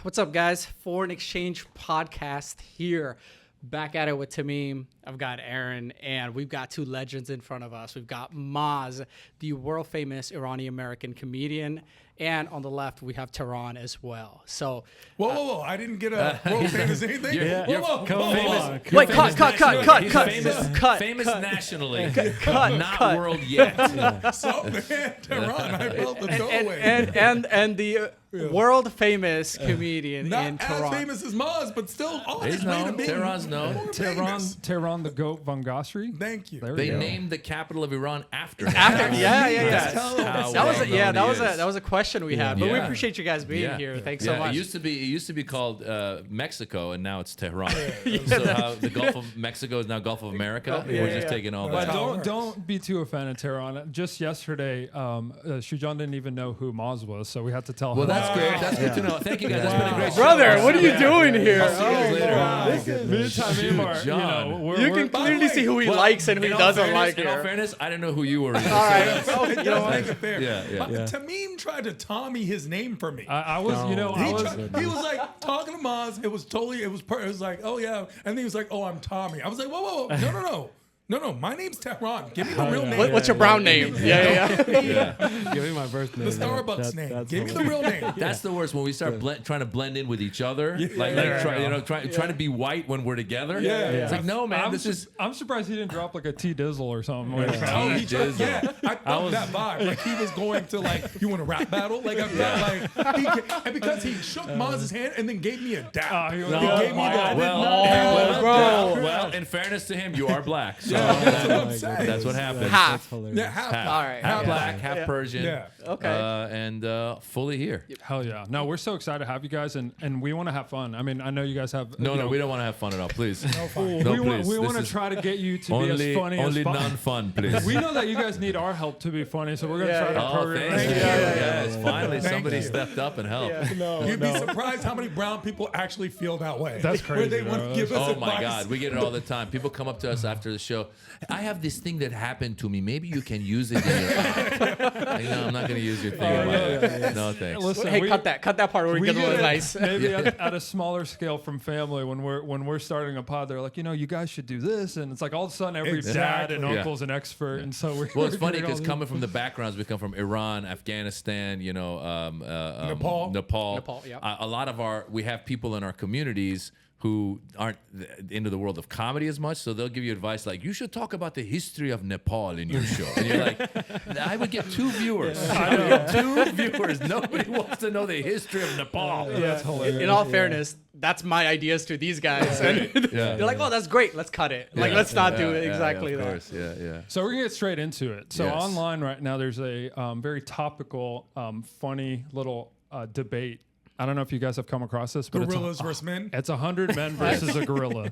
What's up, guys? Foreign Exchange Podcast here. Back at it with Tamiem. I've got Aaron, and we've got two legends in front of us. We've got Maz, the world-famous Iranian-American comedian, and on the left, we have Tehran as well. So, whoa! I didn't get a world-famous anything. Whoa. Wait, cut. Famous nationally, cut. not world yet. So, man, Tehran, I felt the doorway. And the world-famous comedian Not in as Tehran. famous as Maz, but still on He's his way to known. being Tehran's known. more famous. Tehran the goat Van Ghasri. Thank you. There we They go. named the capital of Iran after him. Yeah. That That was a question we had, but we Yeah. appreciate you guys being here. Thanks so much. It used to be called Mexico, and now it's Tehran. So how the Gulf of Mexico is now Gulf of America. We're just taking all But that. don't be too offended, Tehran. Just yesterday, Sujan didn't even know who Maz was, so we had to tell him. Well, that's great. That's good to know. Thank you guys. That's been a great show. Brother, what are you doing here? I'll see you guys later. Me and Tamiem are, Sujan. You can clearly see who he Well, likes and who he doesn't like In all here. fairness, I didn't know who you were. Either. All right. It does make it fair. Yeah. But Tamiem tried to Tommy his name for me. I was, He was like talking to Maz. It was like, oh yeah, and then he was like, oh, I'm Tommy. I was like, whoa, no, my name's Tehran. Give me the real name. What's your brown name? Yeah. Give me my birth name. The Starbucks name. Give me the real name. That's the worst when we start trying to blend in with each other, trying to be white when we're together. It's like, no, man, I'm surprised he didn't drop like a T Dizzle or something. Oh, I felt that vibe. Like he was going to you want a rap battle? Like I felt and because he shook Maz's hand and then gave me a dap. He gave me well, in fairness to him, you are black. So that's what I'm saying. that's what happened. Half. Yeah, half. All right. Half black, half Persian. Yeah. Okay. And fully here. Hell yeah. No, we're so excited to have you guys, and we want to have fun. I mean, I know you guys have. No, we don't want to have fun at all. Please. We want to try to get you to be as funny as only fun. non-fun, please. We know that you guys need our help to be funny, so we're going to try to Oh, program. thank you. Yes, finally Thank somebody you. stepped up and helped. You'd be surprised how many brown people actually feel that way. That's crazy, Where they bro. want to give us Oh advice. my God, we get it all the time. People come up to us after the show. I have this thing that happened to me. Maybe you can use it in your act. Like, no, I'm not going to use your thing in my act. No thanks. Listen, Hey, cut that part where we get a little it nice. maybe at a smaller scale from family when we're starting a pod. They're like, you guys should do this, and it's like all of a sudden every dad and Exactly. uncle's an expert, and so we're. Well, it's funny doing all because these- coming from the backgrounds, we come from Iran, Afghanistan, Nepal. Nepal, yeah. A lot of we have people in our communities who aren't into the world of comedy as much, so they'll give you advice like, you should talk about the history of Nepal in your show. And you're like, I would get 2 viewers. I would get 2 viewers. Nobody wants to know the history of Nepal. That's hilarious. In all fairness, that's my ideas to these guys. And they're like, oh, that's great. Let's cut it. Like, let's not do it exactly of that. course. Yeah. So we're gonna get straight into it. So Yes. online right now, there's a very topical, funny little debate. I don't know if you guys have come across this, but Gorillas versus men. it's 100 men versus a gorilla.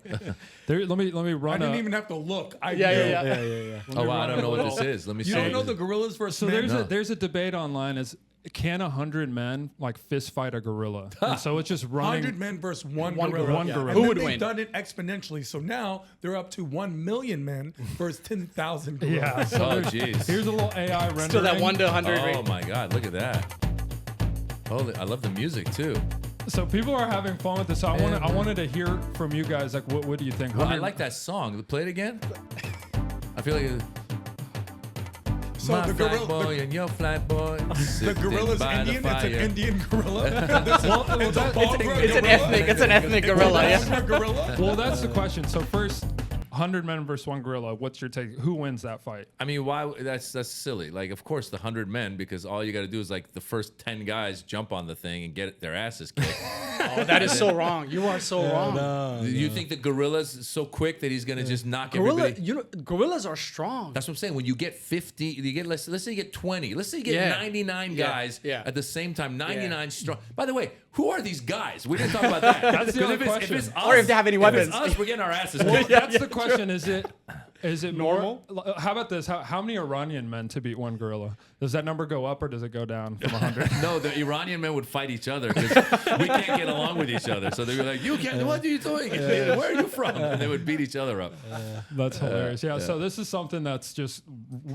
Let me I run. didn't even have to look. I Yeah. knew. Oh, wow, I don't know what this is. Let me see. You don't know the gorillas versus So men? there's a debate online: can 100 men fist fight a gorilla? And so it's just running. 100 men versus one One gorilla. gorilla. One gorilla. And Who then would they've win? done it exponentially. So now they're up to 1 million men versus 10,000 gorillas. Yeah. So Oh, there's- jeez. here's a little AI rendering. Still that 1 to 100 Oh, rate. my God, look at that. Holy, I love the music, too. So people are having fun with this. So I wanted to hear from you guys. Like, what do you think? Well, I like that song. Play it again. I feel like So my the flag gorilla, boy and your flag boy. the gorilla's Indian. It's an Indian gorilla. It's an ethnic gorilla. Yeah. gorilla. Well, that's the question. So first, 100 men versus one gorilla. What's your take? Who wins that fight? I mean, why? That's silly. Like, of course, the 100 men, because all you got to do is like the first 10 guys jump on the thing and get their asses kicked. Oh, that is so wrong. You are so wrong. You think the gorilla's so quick that he's gonna just knock Gorilla, everybody? gorillas are strong. That's what I'm saying. When you get 50, you get let's say you get 20. Let's say you get Yeah. 99 guys Yeah. at the same time. 99 strong. By the way, who are these guys? We didn't talk about that. That's the 'Cause other if it's question. us, Or if they have any weapons. If it's us, we're getting our asses Well, kicked. that's the question. Is it Normal? How about this? How many Iranian men to beat one gorilla? Does that number go up or does it go down from 100? No, the Iranian men would fight each other because we can't get along with each other. So they were like, "You can't. What are you doing? Where are you from?" And they would beat each other up. That's hilarious. Yeah. So this is something that's just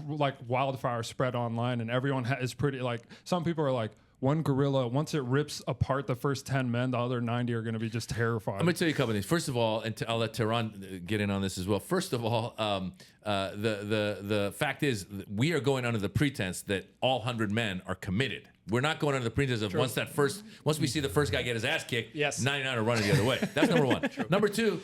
like wildfire spread online, and everyone is pretty like. Some people are like, one gorilla, once it rips apart the first 10 men, the other 90 are going to be just terrified. I'm going to tell you a couple of things. First of all, and I'll let Tehran get in on this as well. First of all, the fact is we are going under the pretense that all 100 men are committed. We're not going under the pretense of once we see the first guy get his ass kicked, 99 are running the other way. That's number one. Number two,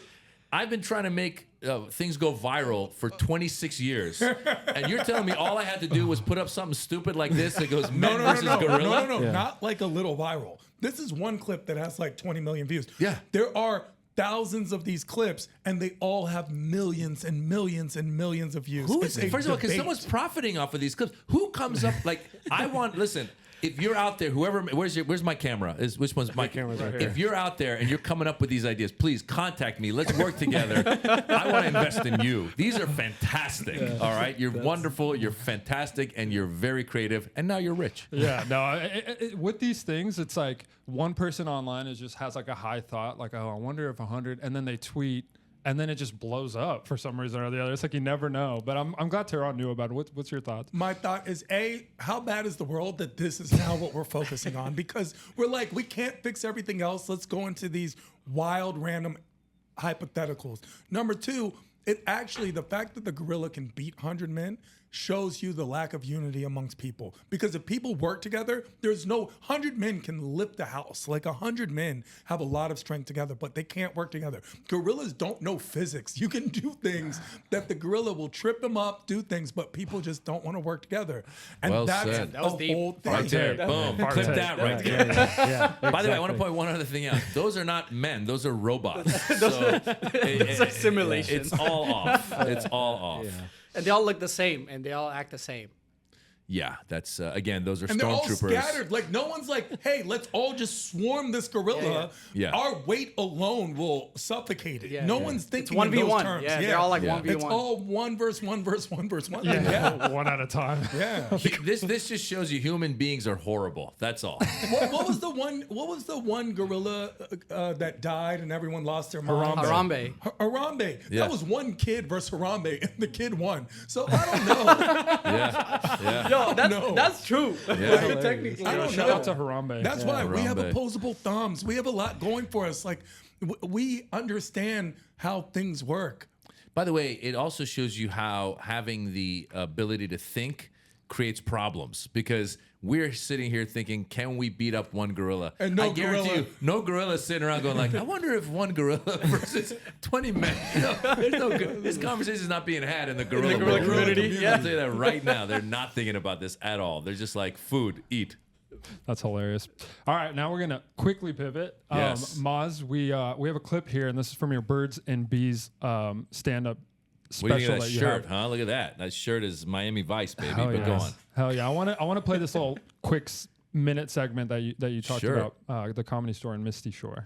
I've been trying to make things go viral for 26 years, and you're telling me all I had to do was put up something stupid like this that goes men versus gorilla? No, not like a little viral. This is one clip that has like 20 million views. Yeah. There are thousands of these clips, and they all have millions and millions and millions of views. First of all, because someone's profiting off of these clips. Who comes up listen, if you're out there, where's my camera? Which one's my camera's right here. If you're out there and you're coming up with these ideas, please contact me. Let's work together. I want to invest in you. These are fantastic. All right, you're wonderful. You're fantastic, and you're very creative. And now you're rich. Yeah, no. With these things, it's like one person online has like a high thought, like, oh, I wonder if 100, and then they tweet. And then it just blows up for some reason or the other. It's like you never know. But I'm glad Tehran knew about it. What's your thoughts? My thought is, how bad is the world that this is now what we're focusing on? Because we're like, we can't fix everything else. Let's go into these wild, random hypotheticals. Number two, the fact that the gorilla can beat 100 men shows you the lack of unity amongst people. Because if people work together, 100 men can lift the house. Like 100 men have a lot of strength together, but they can't work together. Gorillas don't know physics. You can do things that the gorilla will trip them up, do things, but people just don't want to work together. And Well that's said. That was the deep. whole thing. Right there, boom. Clip that right there. Yeah, By the way, I want to point one other thing out. Those are not men; those are robots. Those are simulations. It's all off. It's all off. Yeah. And they all look the same, and they all act the same. Yeah, that's again. Those are And they're all stormtroopers. scattered. Like no one's like, hey, let's all just swarm this gorilla. Yeah. Our weight alone will suffocate it. Yeah. No Yeah. one's It's thinking in those 1v1. terms. Yeah, they're all like Yeah. 1v1. It's all one verse one verse one verse one. Yeah, one at a time. Yeah. This just shows you human beings are horrible. That's all. What was the one gorilla that died and everyone lost their mind? Harambe. Harambe. Yeah. That was one kid versus Harambe, and the kid won. So I don't know. Yeah. Yo, No. that's true. Yeah. Like, technically, I don't Shout know. out to Harambe. That's why we have Harambe. opposable thumbs. We have a lot going for us. Like we understand how things work. By the way, it also shows you how having the ability to think creates problems because we're sitting here thinking, can we beat up one gorilla? And no I guarantee gorilla. you, no gorilla sitting around going like, I wonder if one gorilla versus 20 men. There's no good. This conversation is not being had in the gorilla, gorilla world. community, I'll tell you that right now. They're not thinking about this at all. They're just like, food, eat. That's hilarious. All right, now we're gonna quickly pivot. Yes. Maz, we have a clip here, and this is from your Birds and Bees stand-up What do you special think of that you shirt, have. huh? Look at that. That shirt is Miami Vice, baby. Hell But yeah. go on. Hell yeah! I want to play this little quick minute segment that you talked Sure. about the Comedy Store in Misty Shore.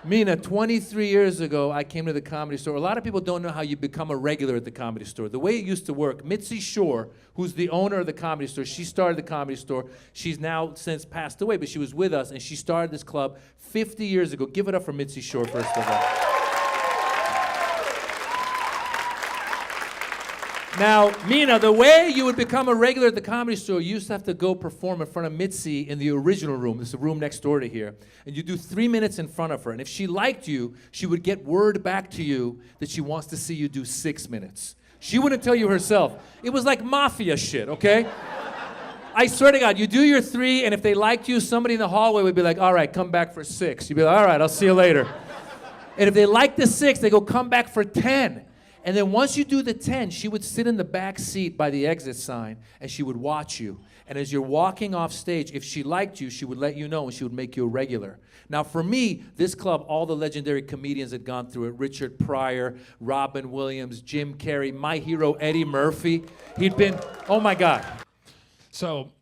Mina, 23 years ago, I came to the Comedy Store. A lot of people don't know how you become a regular at the Comedy Store. The way it used to work, Mitzi Shore, who's the owner of the Comedy Store, she started the Comedy Store. She's now since passed away, but she was with us, and she started this club 50 years ago. Give it up for Mitzi Shore, first of all. Now, Mina, the way you would become a regular at the Comedy Store, you used to have to go perform in front of Mitzi in the original room. This is the room next door to here. And you do 3 minutes in front of her. And if she liked you, she would get word back to you that she wants to see you do 6 minutes. She wouldn't tell you herself. It was like mafia shit, okay? I swear to God, you do your 3, and if they liked you, somebody in the hallway would be like, all right, come back for 6. You'd be like, all right, I'll see you later. And if they liked the 6, they go, come back for 10. And then once you do the 10, she would sit in the back seat by the exit sign, and she would watch you. And as you're walking off stage, if she liked you, she would let you know, and she would make you a regular. Now, for me, this club, all the legendary comedians had gone through it. Richard Pryor, Robin Williams, Jim Carrey, my hero, Eddie Murphy. He'd been, oh my God. So,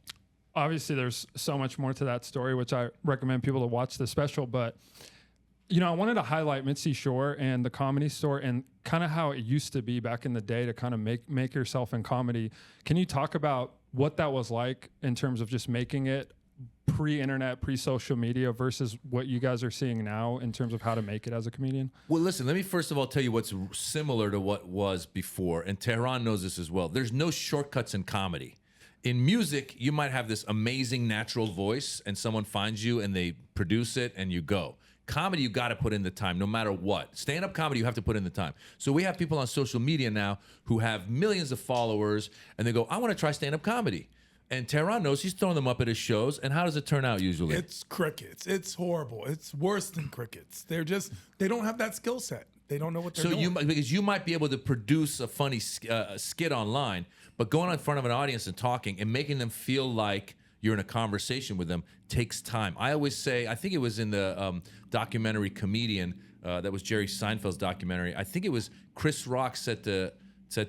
obviously, there's so much more to that story, which I recommend people to watch the special. But, you know, I wanted to highlight Mitzi Shore and the Comedy Store and kind of how it used to be back in the day to kind of make yourself in comedy. Can you talk about what that was like in terms of just making it pre-internet, pre-social media versus what you guys are seeing now in terms of how to make it as a comedian? Well, listen, let me first of all tell you what's similar to what was before, and Tehran knows this as well. There's no shortcuts in comedy. in music, you might have this amazing natural voice and someone finds you and they produce it and you go. Comedy, you got to put in the time no matter what. Stand-up comedy, you have to put in the time. So we have people on social media now who have millions of followers and they go, I want to try stand-up comedy. And Tehran knows he's throwing them up at his shows. And how does it turn out usually? It's crickets. It's horrible. It's worse than crickets. They don't have that skill set. They don't know what they're doing. Because you might be able to produce a funny skit online, but going in front of an audience and talking and making them feel like you're in a conversation with them takes time. I always say, I think it was in the documentary Comedian, that was Jerry Seinfeld's documentary. I think it was Chris Rock said to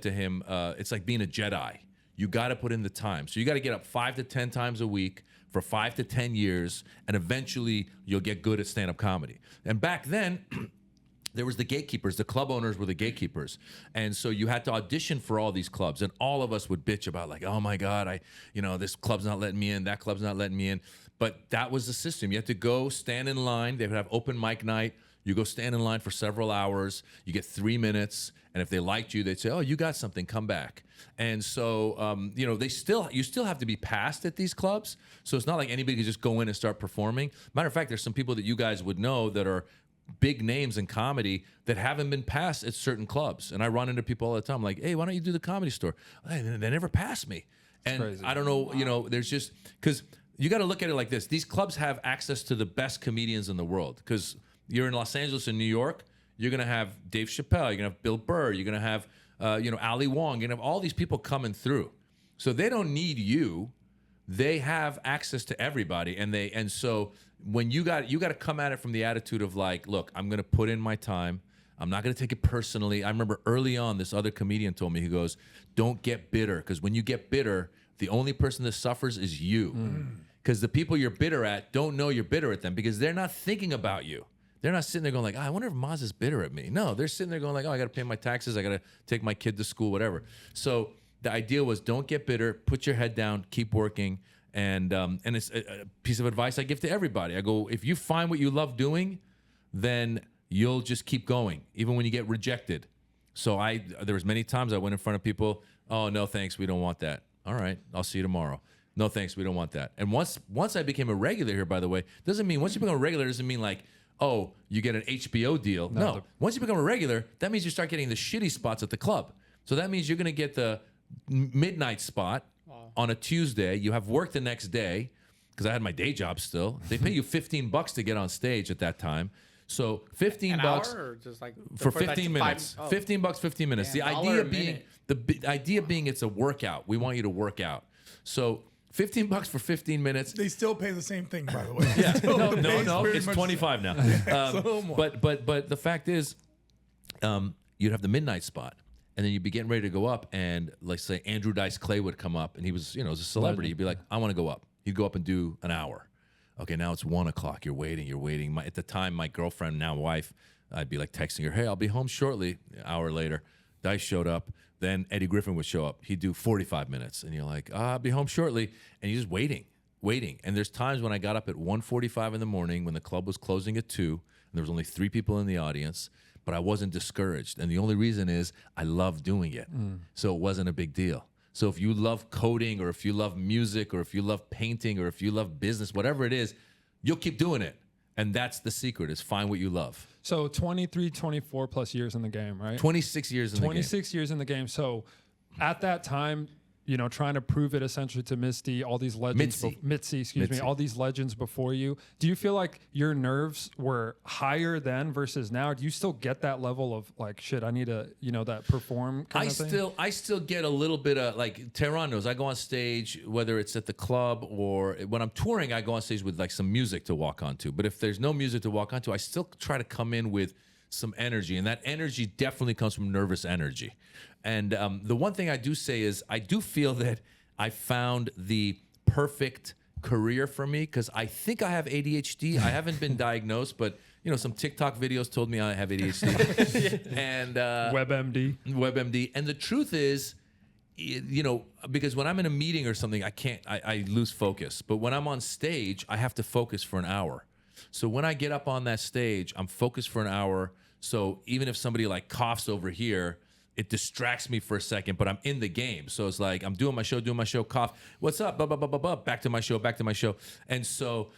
him, it's like being a Jedi. You got to put in the time. So you got to get up 5 to 10 times a week for 5 to 10 years, and eventually you'll get good at stand-up comedy. And back then, there was the gatekeepers. The club owners were the gatekeepers. And so you had to audition for all these clubs. And all of us would bitch about like, oh my God, this club's not letting me in, that club's not letting me in. But that was the system. You had to go stand in line. They would have open mic night. You go stand in line for several hours. You get 3 minutes. And if they liked you, they'd say, oh, you got something, come back. And so, you still have to be passed at these clubs. So it's not like anybody can just go in and start performing. Matter of fact, there's some people that you guys would know that are big names in comedy that haven't been passed at certain clubs. And I run into people all the time like, hey, why don't you do the Comedy Store? Hey, they never pass me. And crazy. I don't know, there's just, because you got to look at it like this. These clubs have access to the best comedians in the world. Because you're in Los Angeles and New York, you're going to have Dave Chappelle, you're going to have Bill Burr, you're going to have, Ali Wong, you're going to have all these people coming through. So they don't need you. They have access to everybody. And so when you got to come at it from the attitude of like, look, I'm going to put in my time. I'm not going to take it personally. I remember early on, this other comedian told me, he goes, don't get bitter. Because when you get bitter, the only person that suffers is you. Because the people you're bitter at don't know you're bitter at them because they're not thinking about you. They're not sitting there going like, I wonder if Maz is bitter at me. No, they're sitting there going like, oh, I got to pay my taxes. I got to take my kid to school, whatever. So the idea was don't get bitter, put your head down, keep working. And it's a piece of advice I give to everybody. I go, if you find what you love doing, then you'll just keep going, even when you get rejected. So there was many times I went in front of people, oh, no, thanks, we don't want that. All right, I'll see you tomorrow. No, thanks, we don't want that. And once I became a regular here, by the way, doesn't mean, once you become a regular, doesn't mean like, oh, you get an HBO deal. No. Once you become a regular, that means you start getting the shitty spots at the club. So that means you're going to get the midnight spot on a Tuesday. You have work the next day, because I had my day job still. They pay you $15 to get on stage at that time. So $15 hour or just like for 15 minutes. Oh. $15, 15 minutes. Damn, the idea being it's a workout. We want you to work out. So $15 for 15 minutes. They still pay the same thing, by the way. Yeah, Still no, pretty it's much 25 now. So more. But the fact is, you'd have the midnight spot, and then you'd be getting ready to go up, and like say Andrew Dice Clay would come up, and he was, as a celebrity, he'd be like, I want to go up. He'd go up and do an hour. Okay, now it's 1 o'clock. You're waiting. At the time, my girlfriend, now wife, I'd be like texting her, hey, I'll be home shortly. An hour later, Dice showed up. Then Eddie Griffin would show up. He'd do 45 minutes. And you're like, I'll be home shortly. And you're just waiting. And there's times when I got up at 1:45 in the morning when the club was closing at 2, and there was only 3 people in the audience, but I wasn't discouraged. And the only reason is I love doing it. So it wasn't a big deal. So if you love coding, or if you love music, or if you love painting, or if you love business, whatever it is, you'll keep doing it. And that's the secret, is find what you love. So 23, 24 plus years in the game, right? 26 years in the game. 26 years in the game. So at that time, trying to prove it essentially to Misty, all these legends, Mitzi. all these legends before you. Do you feel like your nerves were higher then versus now? Do you still get that level of like, shit, I need to, that perform kind of thing? I still get a little bit of, like Tehran knows, I go on stage, whether it's at the club or when I'm touring, I go on stage with like some music to walk onto. But if there's no music to walk onto, I still try to come in with some energy, and that energy definitely comes from nervous energy. And the one thing I do say is I do feel that I found the perfect career for me, because I think I have ADHD. I haven't been diagnosed, but some TikTok videos told me I have ADHD. And WebMD. And the truth is, because when I'm in a meeting or something, I lose focus. But when I'm on stage, I have to focus for an hour. So when I get up on that stage, I'm focused for an hour. So even if somebody like coughs over here, it distracts me for a second, but I'm in the game. So it's like I'm doing my show, cough. What's up? Blah, blah, blah, blah, blah. Back to my show. And so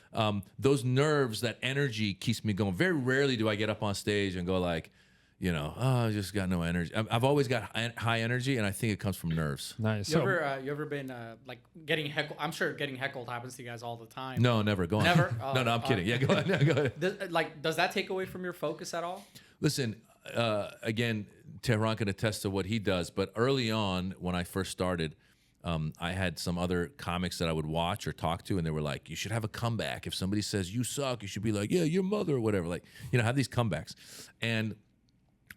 those nerves, that energy keeps me going. Very rarely do I get up on stage and go like, you know, I just got no energy. I've always got high energy, and I think it comes from nerves. Nice. You ever been like getting heckled? I'm sure getting heckled happens to you guys all the time. No, never. Go on. Never? No, I'm kidding. Yeah, go on. Go ahead. Does that take away from your focus at all? Listen, again, Tehran can attest to what he does, but early on when I first started, I had some other comics that I would watch or talk to, and they were like, you should have a comeback. If somebody says you suck, you should be like, yeah, your mother or whatever. Like, you know, have these comebacks. And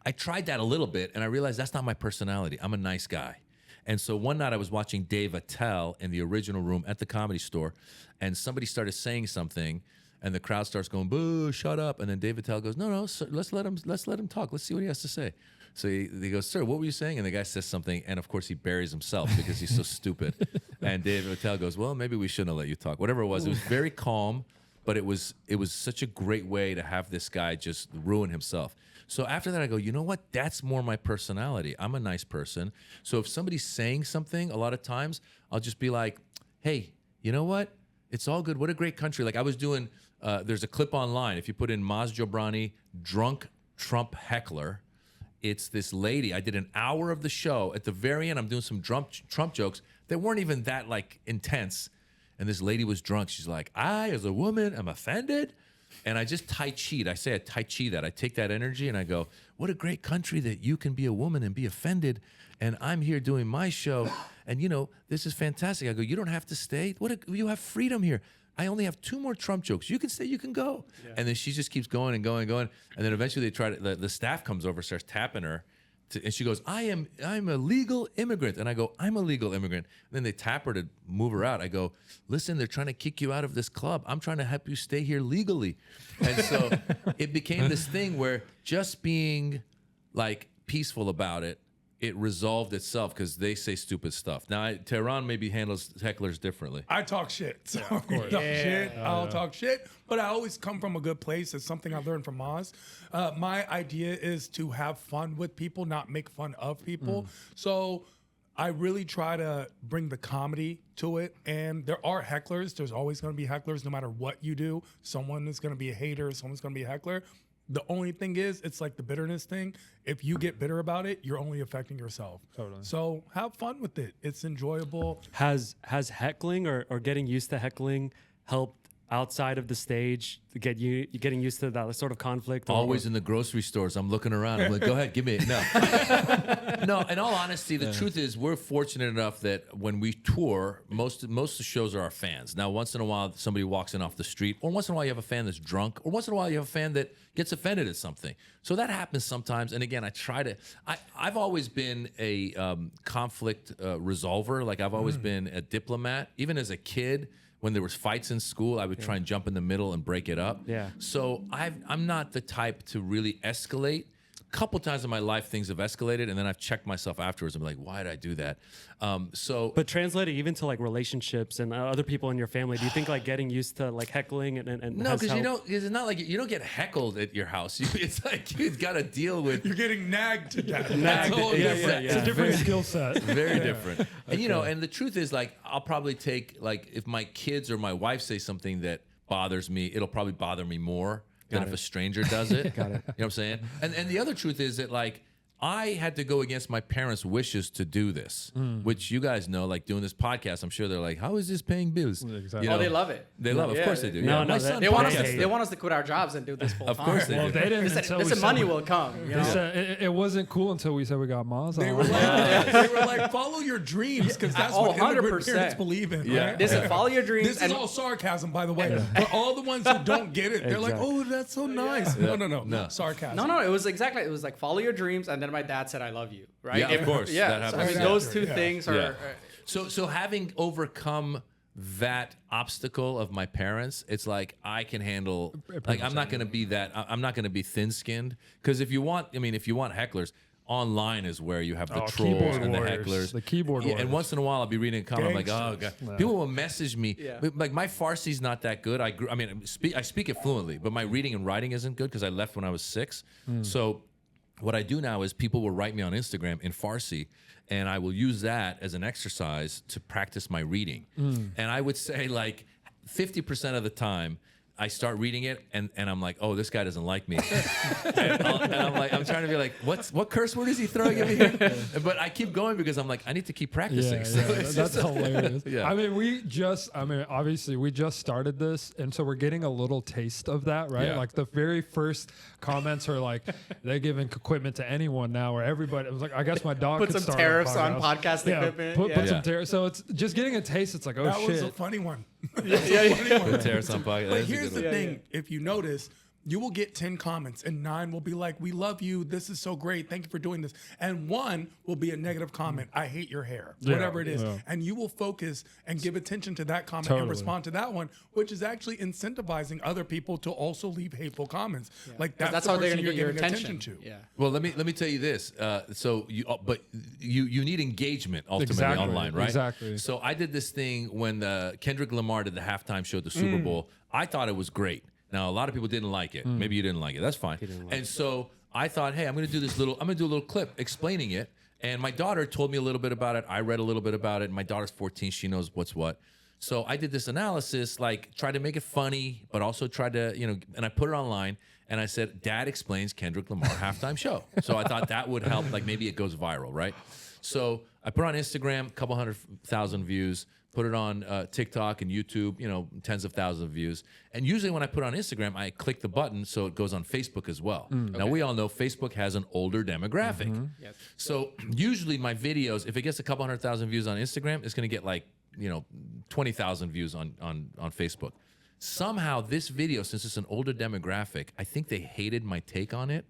I tried that a little bit, and I realized that's not my personality. I'm a nice guy. And so one night I was watching Dave Attell in the original room at the Comedy Store, and somebody started saying something, and the crowd starts going, boo, shut up. And then Dave Attell goes, no, sir, let's let him talk. Let's see what he has to say. So he goes, sir, what were you saying? And the guy says something, and of course he buries himself because he's so stupid. And Dave Attell goes, well, maybe we shouldn't have let you talk. Whatever it was very calm, but it was such a great way to have this guy just ruin himself. So after that, I go, you know what? That's more my personality. I'm a nice person. So if somebody's saying something, a lot of times I'll just be like, hey, you know what? It's all good. What a great country. Like I was doing, there's a clip online. If you put in Maz Jobrani, drunk Trump heckler, it's this lady. I did an hour of the show. At the very end, I'm doing some Trump jokes that weren't even that like intense. And this lady was drunk. She's like, I, as a woman, am offended. And I just Tai Chi. I say I Tai Chi that. I take that energy and I go, what a great country that you can be a woman and be offended. And I'm here doing my show. And, you know, this is fantastic. I go, you don't have to stay. You have freedom here. I only have 2 more Trump jokes. You can stay, you can go. Yeah. And then she just keeps going and going and going. And then eventually they try to, the staff comes over, starts tapping her. And she goes, I'm a legal immigrant. And I go, I'm a legal immigrant. And then they tap her to move her out. I go, listen, they're trying to kick you out of this club. I'm trying to help you stay here legally. And so it became this thing where just being like peaceful about it, it resolved itself because they say stupid stuff. Now, Tehran maybe handles hecklers differently. I talk shit. So of course. I'll talk shit. But I always come from a good place. It's something I learned from Maz. My idea is to have fun with people, not make fun of people. So I really try to bring the comedy to it. And there are hecklers. There's always going to be hecklers no matter what you do. Someone is going to be a hater. Someone's going to be a heckler. The only thing is, it's like the bitterness thing. If you get bitter about it, you're only affecting yourself. Totally. So have fun with it. It's enjoyable. Has heckling or getting used to heckling helped outside of the stage to getting used to that sort of conflict? Always in the grocery stores. I'm looking around. I'm like, go ahead, give me it. No. No, in all honesty, the truth is we're fortunate enough that when we tour, most of the shows are our fans. Now, once in a while, somebody walks in off the street, or once in a while you have a fan that's drunk, or once in a while you have a fan that gets offended at something. So that happens sometimes. And again, I've always been a conflict resolver. Like I've always been a diplomat. Even as a kid, when there was fights in school, I would try and jump in the middle and break it up. Yeah. So I'm not the type to really escalate. A couple times in my life, things have escalated, and then I've checked myself afterwards. I'm like, why did I do that? But translating even to like relationships and other people in your family, do you think like getting used to like heckling and no, because it's not like you don't get heckled at your house. It's like you've got to deal with. You're getting nagged to death. It's a different skill set. Very different. And you know, and the truth is, like, I'll probably take like if my kids or my wife say something that bothers me, it'll probably bother me more than if a stranger does it. Got it. You know what I'm saying? And the other truth is that like I had to go against my parents' wishes to do this, which you guys know, like doing this podcast, I'm sure they're like, how is this paying bills? Exactly. You know, they love it. They love it. Of course they do. No, My son They want podcasts. us to quit our jobs and do this full time. Of course they do. Well, they didn't until we Listen, said money we- will come. You They know? said it wasn't cool until we said we got Maz They on. were like, they were like, follow your dreams, because that's what immigrant 100%. parents believe in. Yeah. Right? Listen, follow your dreams. This and is all sarcasm, by the way. But all the ones who don't get it, they're like, Exactly. oh, that's so nice. No. Sarcasm. No, it was like follow your dreams, and then my dad said, I love you, right? Yeah, of course. Yeah, That so, happens. I mean, those two things are. Yeah. So having overcome that obstacle of my parents, it's like I can handle. Like I'm not going to be that. I'm not going to be thin-skinned, because if you want hecklers, online is where you have the trolls keyboard and the warriors. hecklers. The keyboard And warriors. once in a while, I'll be reading a comment. I'm like, oh god. Gangsters. People will message me. Yeah. But, like my Farsi's not that good. I speak it fluently, but my reading and writing isn't good because I left when I was 6. So what I do now is people will write me on Instagram in Farsi, and I will use that as an exercise to practice my reading. And I would say like 50% of the time, I start reading it and I'm like, oh, this guy doesn't like me. and I'm trying to be like, what curse word is he throwing at me here? But I keep going because I'm like, I need to keep practicing. So it's that's just- hilarious. Yeah. I mean, obviously we just started this, and so we're getting a little taste of that, right? Yeah. Like the very first comments are like, they're giving equipment to anyone now, or everybody. It was like, I guess my dog Put could some start a tariffs on podcast Yeah, equipment. Put Yeah. some tariffs. So it's just getting a taste. It's like, oh That was a shit. funny one. Put tariffs on pocket. But That's a here's good the one. thing: if you notice, you will get 10 comments, and 9 will be like, "We love you. This is so great. Thank you for doing this." And 1 will be a negative comment. "I hate your hair," Yeah, whatever it is. yeah. And you will focus and give attention to that comment Totally. and respond to that one, which is actually incentivizing other people to also leave hateful comments. Like that's the how they're person gonna you're get your giving attention. to. Yeah. Well, let me tell you this. But you need engagement ultimately Exactly, online, right? exactly. So I did this thing when Kendrick Lamar did the halftime show at the Super Bowl. I thought it was great. Now a lot of people didn't like it. Maybe you didn't like it. That's fine. And so I thought, hey, I'm going to do a little clip explaining it. And my daughter told me a little bit about it. I read a little bit about it. My daughter's 14. She knows what's what. So I did this analysis, like try to make it funny, but also try to, and I put it online. And I said, Dad explains Kendrick Lamar halftime show. So I thought that would help. Like maybe it goes viral, right? So I put it on Instagram, a couple 100,000 views. Put it on TikTok and YouTube, tens of thousands of views. And usually when I put it on Instagram, I click the button so it goes on Facebook as well. Now we all know Facebook has an older demographic. Yes. So usually my videos, if it gets a couple 100,000 views on Instagram, it's going to get like 20,000 views on Facebook. Somehow this video, since it's an older demographic, I think they hated my take on it.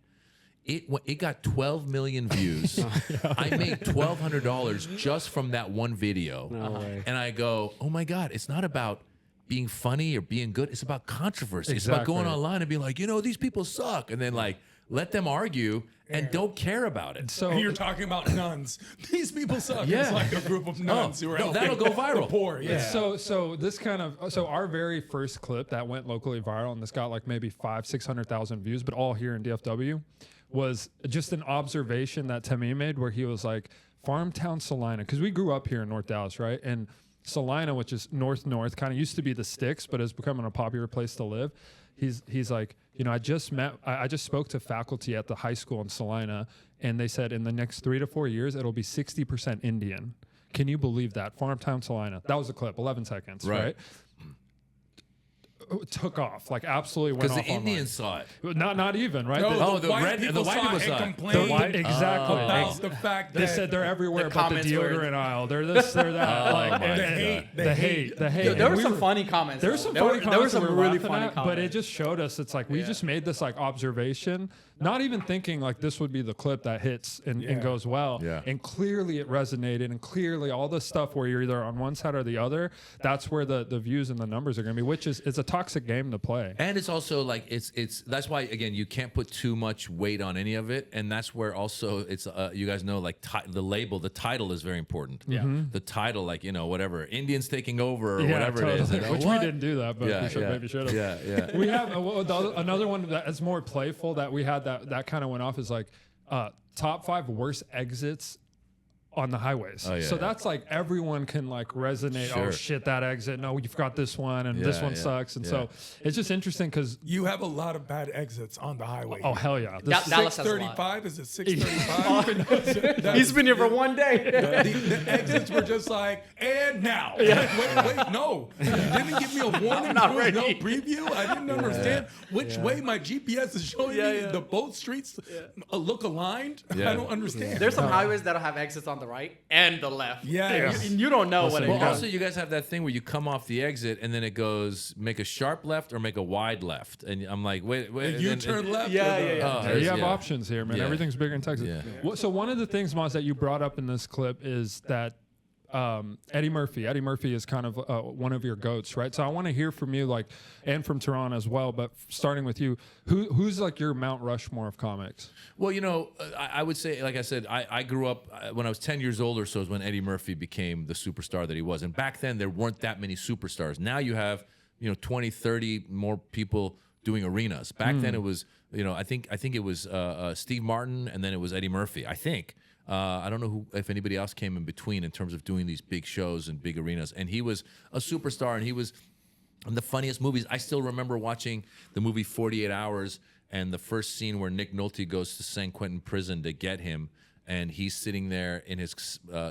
It got 12 million views. I made $1,200 just from that one video. way. And I go, oh my God, it's not about being funny or being good. It's about controversy. It's about going Exactly. online and being like, these people suck. And then like, let them argue and don't care about it. So And you're talking about nuns. These people suck. Yeah. It's like a group of nuns who are no, helping that'll go viral. the poor. Yeah. So our very first clip that went locally viral, and this got like maybe 500,000-600,000 views, but all here in DFW, was just an observation that Tamiem made where he was like, Farmtown Salina, because we grew up here in North Dallas, right? And Salina, which is north, kind of used to be the sticks, but is becoming a popular place to live. He's like, I just spoke to faculty at the high school in Salina, and they said in the next 3 to 4 years it'll be 60% Indian. Can you believe that? Farmtown Salina. That was a clip, 11 seconds, right? Took off, like absolutely went Because off the Indians saw it. online. Not even, right? No, the white people saw it. complained Exactly. about the fact They that said they're everywhere The but the comments were- deodorant aisle. They're this, they're that. my the hate. The hate. Yo, there And were we some funny comments. There were though. some There funny were comments some that we were really laughing funny at, comments. but it just showed us it's like we just made this like observation, not even thinking like this would be the clip that hits and goes well. Yeah. And clearly it resonated, and clearly all the stuff where you're either on one side or the other, that's where the views and the numbers are going to be, which is it's a toxic game to play. And it's also like it's that's why again you can't put too much weight on any of it, and that's where also it's you guys know like the title is very important. Yeah. The title, like whatever Indians taking over or Yeah, whatever it is, totally. Which we didn't do that, but we maybe should have. Yeah. We have another one that's more playful that we had that kind of went off is like top 5 worst exits on the highways. Oh, yeah, so yeah. that's like everyone can like resonate. Oh Sure. shit, that exit. No, you've got this one, and this Yeah, one yeah, sucks. And yeah. so it's just interesting because you have a lot of bad exits on the highway. oh hell yeah, That- Dallas has a lot. 635, is it 635? He's been here for one day. The exits were just like, and now. Wait, no. You didn't give me a warning. not There was no ready. preview. I didn't understand which way my GPS is showing me. The both streets look aligned. Yeah. I don't understand. There's some highways that'll have exits on the right and the left. Yeah. And you don't know what it Well, is. also you guys have that thing where you come off the exit and then it goes make a sharp left or make a wide left, and I'm like, wait, and You then- turn left. Yeah, or the- yeah, yeah. Oh, you have yeah. options here, man. Yeah. Everything's bigger in Texas. Yeah. So one of the things, Maz, that you brought up in this clip is that Eddie Murphy. Eddie Murphy is kind of one of your goats, right? So I want to hear from you, like, and from Tehran as well. But starting with you, who's like your Mount Rushmore of comics? Well, I would say, like I said, I grew up when I was 10 years old or so is when Eddie Murphy became the superstar that he was. And back then, there weren't that many superstars. Now you have, 20, 30 more people doing arenas. Back then it was, I think it was Steve Martin, and then it was Eddie Murphy, I think. I don't know if anybody else came in between in terms of doing these big shows and big arenas. And he was a superstar, and he was in the funniest movies. I still remember watching the movie 48 Hours, and the first scene where Nick Nolte goes to San Quentin prison to get him, and he's sitting there in his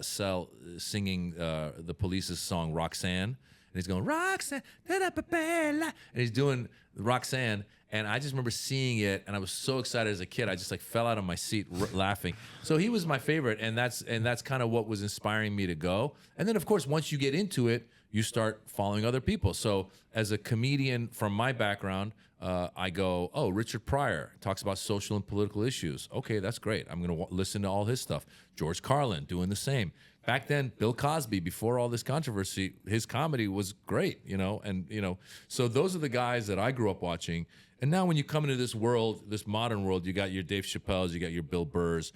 cell singing the Police's song Roxanne, and he's going Roxanne, and he's doing Roxanne. And I just remember seeing it, and I was so excited as a kid. I just like fell out of my seat laughing. So he was my favorite, and that's kind of what was inspiring me to go. And then, of course, once you get into it, you start following other people. So as a comedian from my background, I go, oh, Richard Pryor talks about social and political issues. Okay, that's great. I'm going to listen to all his stuff. George Carlin doing the same. Back then, Bill Cosby, before all this controversy, his comedy was great, So those are the guys that I grew up watching. And now when you come into this world, this modern world, you got your Dave Chappelle's, you got your Bill Burr's,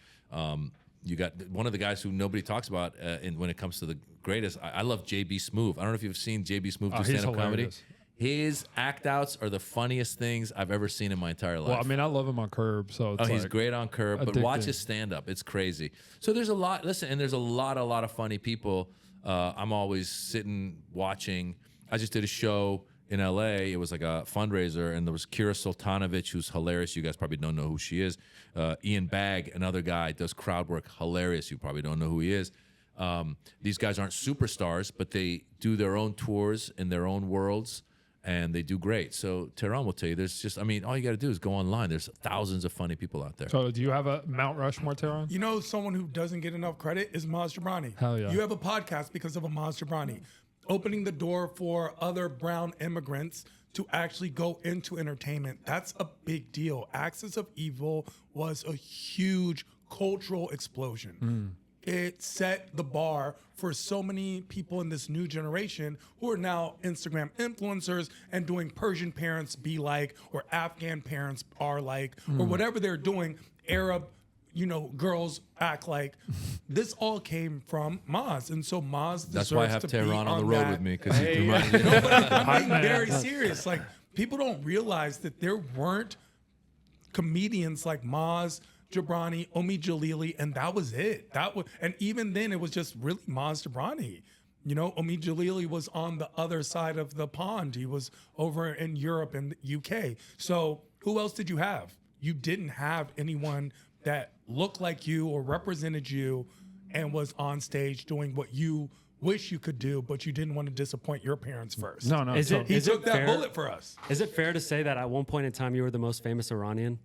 you got one of the guys who nobody talks about when it comes to the greatest. I love J.B. Smoove. I don't know if you've seen J.B. Smoove do stand-up comedy. His act-outs are the funniest things I've ever seen in my entire life. Well, I mean, I love him on Curb, so it's he's great on Curb, but watch his stand-up. It's crazy. So there's a lot, and there's a lot of funny people. I'm always sitting, watching. I just did a show in L.A. It was like a fundraiser, and there was Kira Sultanovich, who's hilarious. You guys probably don't know who she is. Ian Bagg, another guy, does crowd work, hilarious. You probably don't know who he is. These guys aren't superstars, but they do their own tours in their own worlds, and they do great. So Tehran will tell you, all you got to do is go online. There's thousands of funny people out there. So do you have a Mount Rushmore, Tehran? Someone who doesn't get enough credit is Maz Jobrani. Hell yeah. You have a podcast because of a Maz Jobrani, opening the door for other brown immigrants to actually go into entertainment. That's a big deal. Axis of Evil was a huge cultural explosion. It set the bar for so many people in this new generation who are now Instagram influencers and doing Persian parents be like, or Afghan parents are like, or whatever they're doing, Arab, girls act like. This all came from Maz, and so Maz deserves That's why I have to Tehran be on the road with me, because he reminded me. No, but I'm being very serious. Like, people don't realize that there weren't comedians like Maz Jobrani, Omi Jalili, and that was it. And even then, it was just really Maz Jobrani. Omi Jalili was on the other side of the pond. He was over in Europe and the UK. So who else did you have? You didn't have anyone that looked like you or represented you and was on stage doing what you wish you could do, but you didn't want to disappoint your parents first. No. He took that bullet for us. Is it fair to say that at one point in time you were the most famous Iranian?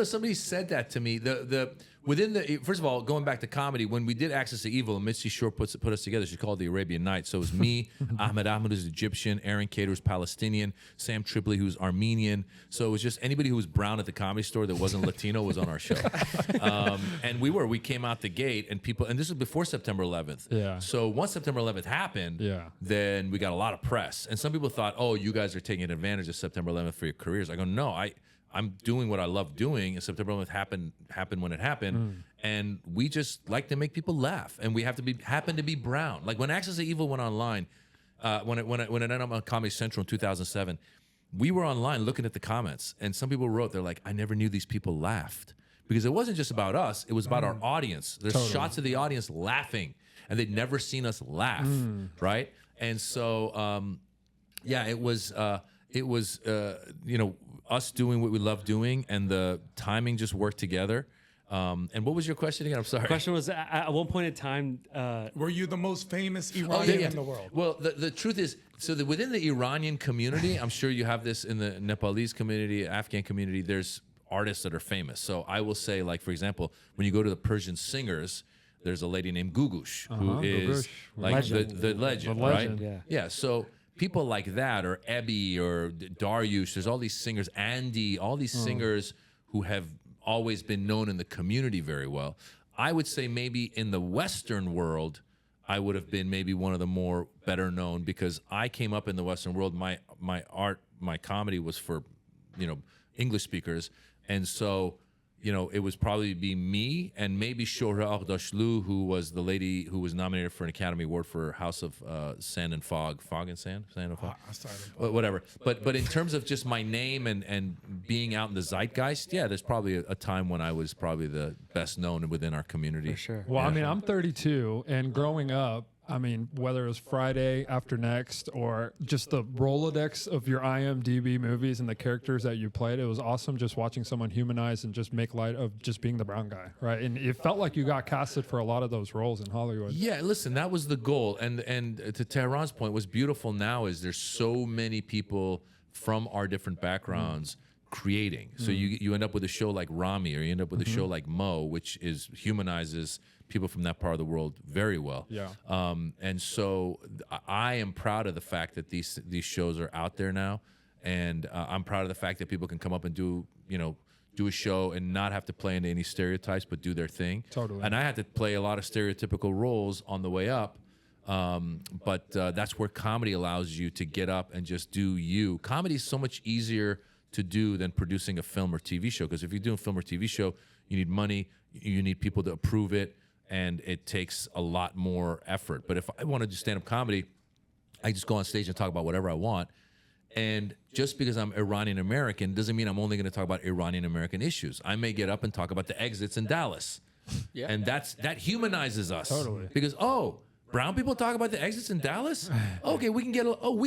Somebody said that to me. First of all, going back to comedy, when we did Axis of Evil, and Mitzi Shore put us together, she called it the Arabian Nights. So it was me, Ahmed who's Egyptian, Aaron Cater, who's Palestinian, Sam Tripoli, who's Armenian. So it was just anybody who was brown at the Comedy Store that wasn't Latino was on our show. And we came out the gate, and this was before September 11th. Yeah. So once September 11th happened, then we got a lot of press. And some people thought, oh, you guys are taking advantage of September 11th for your careers. I go, no, I'm doing what I love doing, and September 11th happened when it happened, and we just like to make people laugh, and we happen to be brown. Like when Axis of Evil went online, when it ended up on Comedy Central in 2007, we were online looking at the comments, and some people wrote, they're like, I never knew these people laughed, because it wasn't just about us, it was about our audience. There's shots of the audience laughing, and they'd never seen us laugh, right? And so, it was us doing what we love doing, and the timing just worked together. And what was your question again? I'm sorry. The question was, at one point in time, were you the most famous Iranian in the world? Well, the truth is, within the Iranian community, I'm sure you have this in the Nepalese community, Afghan community, there's artists that are famous. So I will say, like, for example, when you go to the Persian singers, there's a lady named Gugush, who is like the legend, right? Yeah. So people like that, or Ebi, or Daryush, there's all these singers, Andy, all these singers who have always been known in the community very well. I would say maybe in the Western world, I would have been maybe one of the more better known, because I came up in the Western world. My art, my comedy was for, English speakers. And so, it was probably be me and maybe Shohreh Aghdashlu, who was the lady who was nominated for an Academy Award for House of Sand and Fog, Fog and Sand, Sand and Fog, whatever. But in terms of just my name and being out in the zeitgeist, yeah, there's probably a time when I was probably the best known within our community. For sure. Well, I mean, I'm 32, and growing up, I mean, whether it was Friday After Next or just the Rolodex of your IMDb movies and the characters that you played, it was awesome just watching someone humanize and just make light of just being the brown guy, right? And it felt like you got casted for a lot of those roles in Hollywood. Yeah, listen, that was the goal. And to Tehran's point, what's beautiful now is there's so many people from our different backgrounds creating. So you end up with a show like Rami, or you end up with a show like Mo, which humanizes people from that part of the world very well. Yeah. And so I am proud of the fact that these shows are out there now, and I'm proud of the fact that people can come up and do a show and not have to play into any stereotypes, but do their thing. Totally. And I had to play a lot of stereotypical roles on the way up. But that's where comedy allows you to get up and just do you. Comedy is so much easier to do than producing a film or TV show, because if you're doing a film or TV show, you need money, you need people to approve it, and it takes a lot more effort. But if I want to do stand-up comedy, I just go on stage and talk about whatever I want. And just because I'm Iranian-American doesn't mean I'm only going to talk about Iranian-American issues. I may get up and talk about the exits in Dallas. Yeah. And that humanizes us. Totally. Because, brown people talk about the exits in Dallas? Okay, we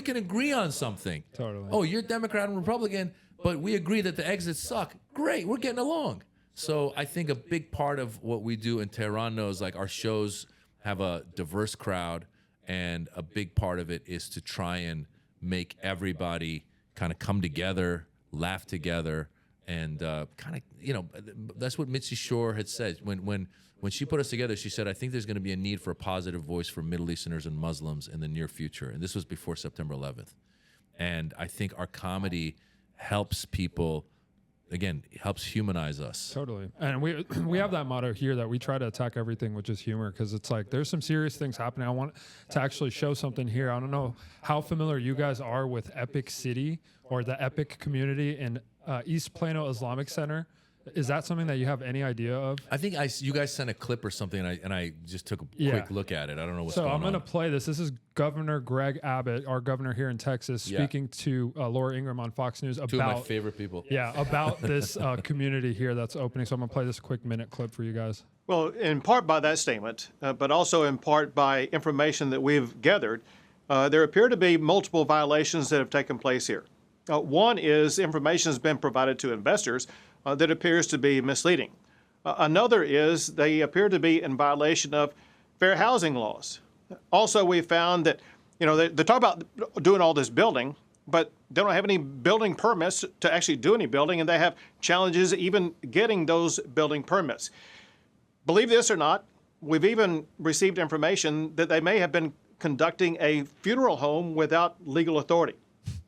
can agree on something. Totally. Oh, you're Democrat and Republican, but we agree that the exits suck. Great, we're getting along. So I think a big part of what we do in Tehran knows, like, our shows have a diverse crowd, and a big part of it is to try and make everybody kind of come together, laugh together, and kind of, that's what Mitzi Shore had said. When she put us together, she said, I think there's going to be a need for a positive voice for Middle Easterners and Muslims in the near future. And this was before September 11th. And I think our comedy helps people, again, helps humanize us. Totally. And we have that motto here that we try to attack everything with just humor, because it's like there's some serious things happening. I want to actually show something here. I don't know how familiar you guys are with Epic City or the Epic community in East Plano Islamic Center. Is that something that you have any idea of? I think you guys sent a clip or something, and I just took a quick look at it. I don't know what's going on. So I'm going to play this. This is Governor Greg Abbott, our governor here in Texas, speaking to Laura Ingraham on Fox News about... Two of my favorite people. Yeah, about this community here that's opening. So I'm going to play this quick minute clip for you guys. Well, in part by that statement, but also in part by information that we've gathered, there appear to be multiple violations that have taken place here. One is information has been provided to investors that appears to be misleading. Another is they appear to be in violation of fair housing laws. Also, we found that, they talk about doing all this building, but they don't have any building permits to actually do any building, and they have challenges even getting those building permits. Believe this or not, we've even received information that they may have been conducting a funeral home without legal authority.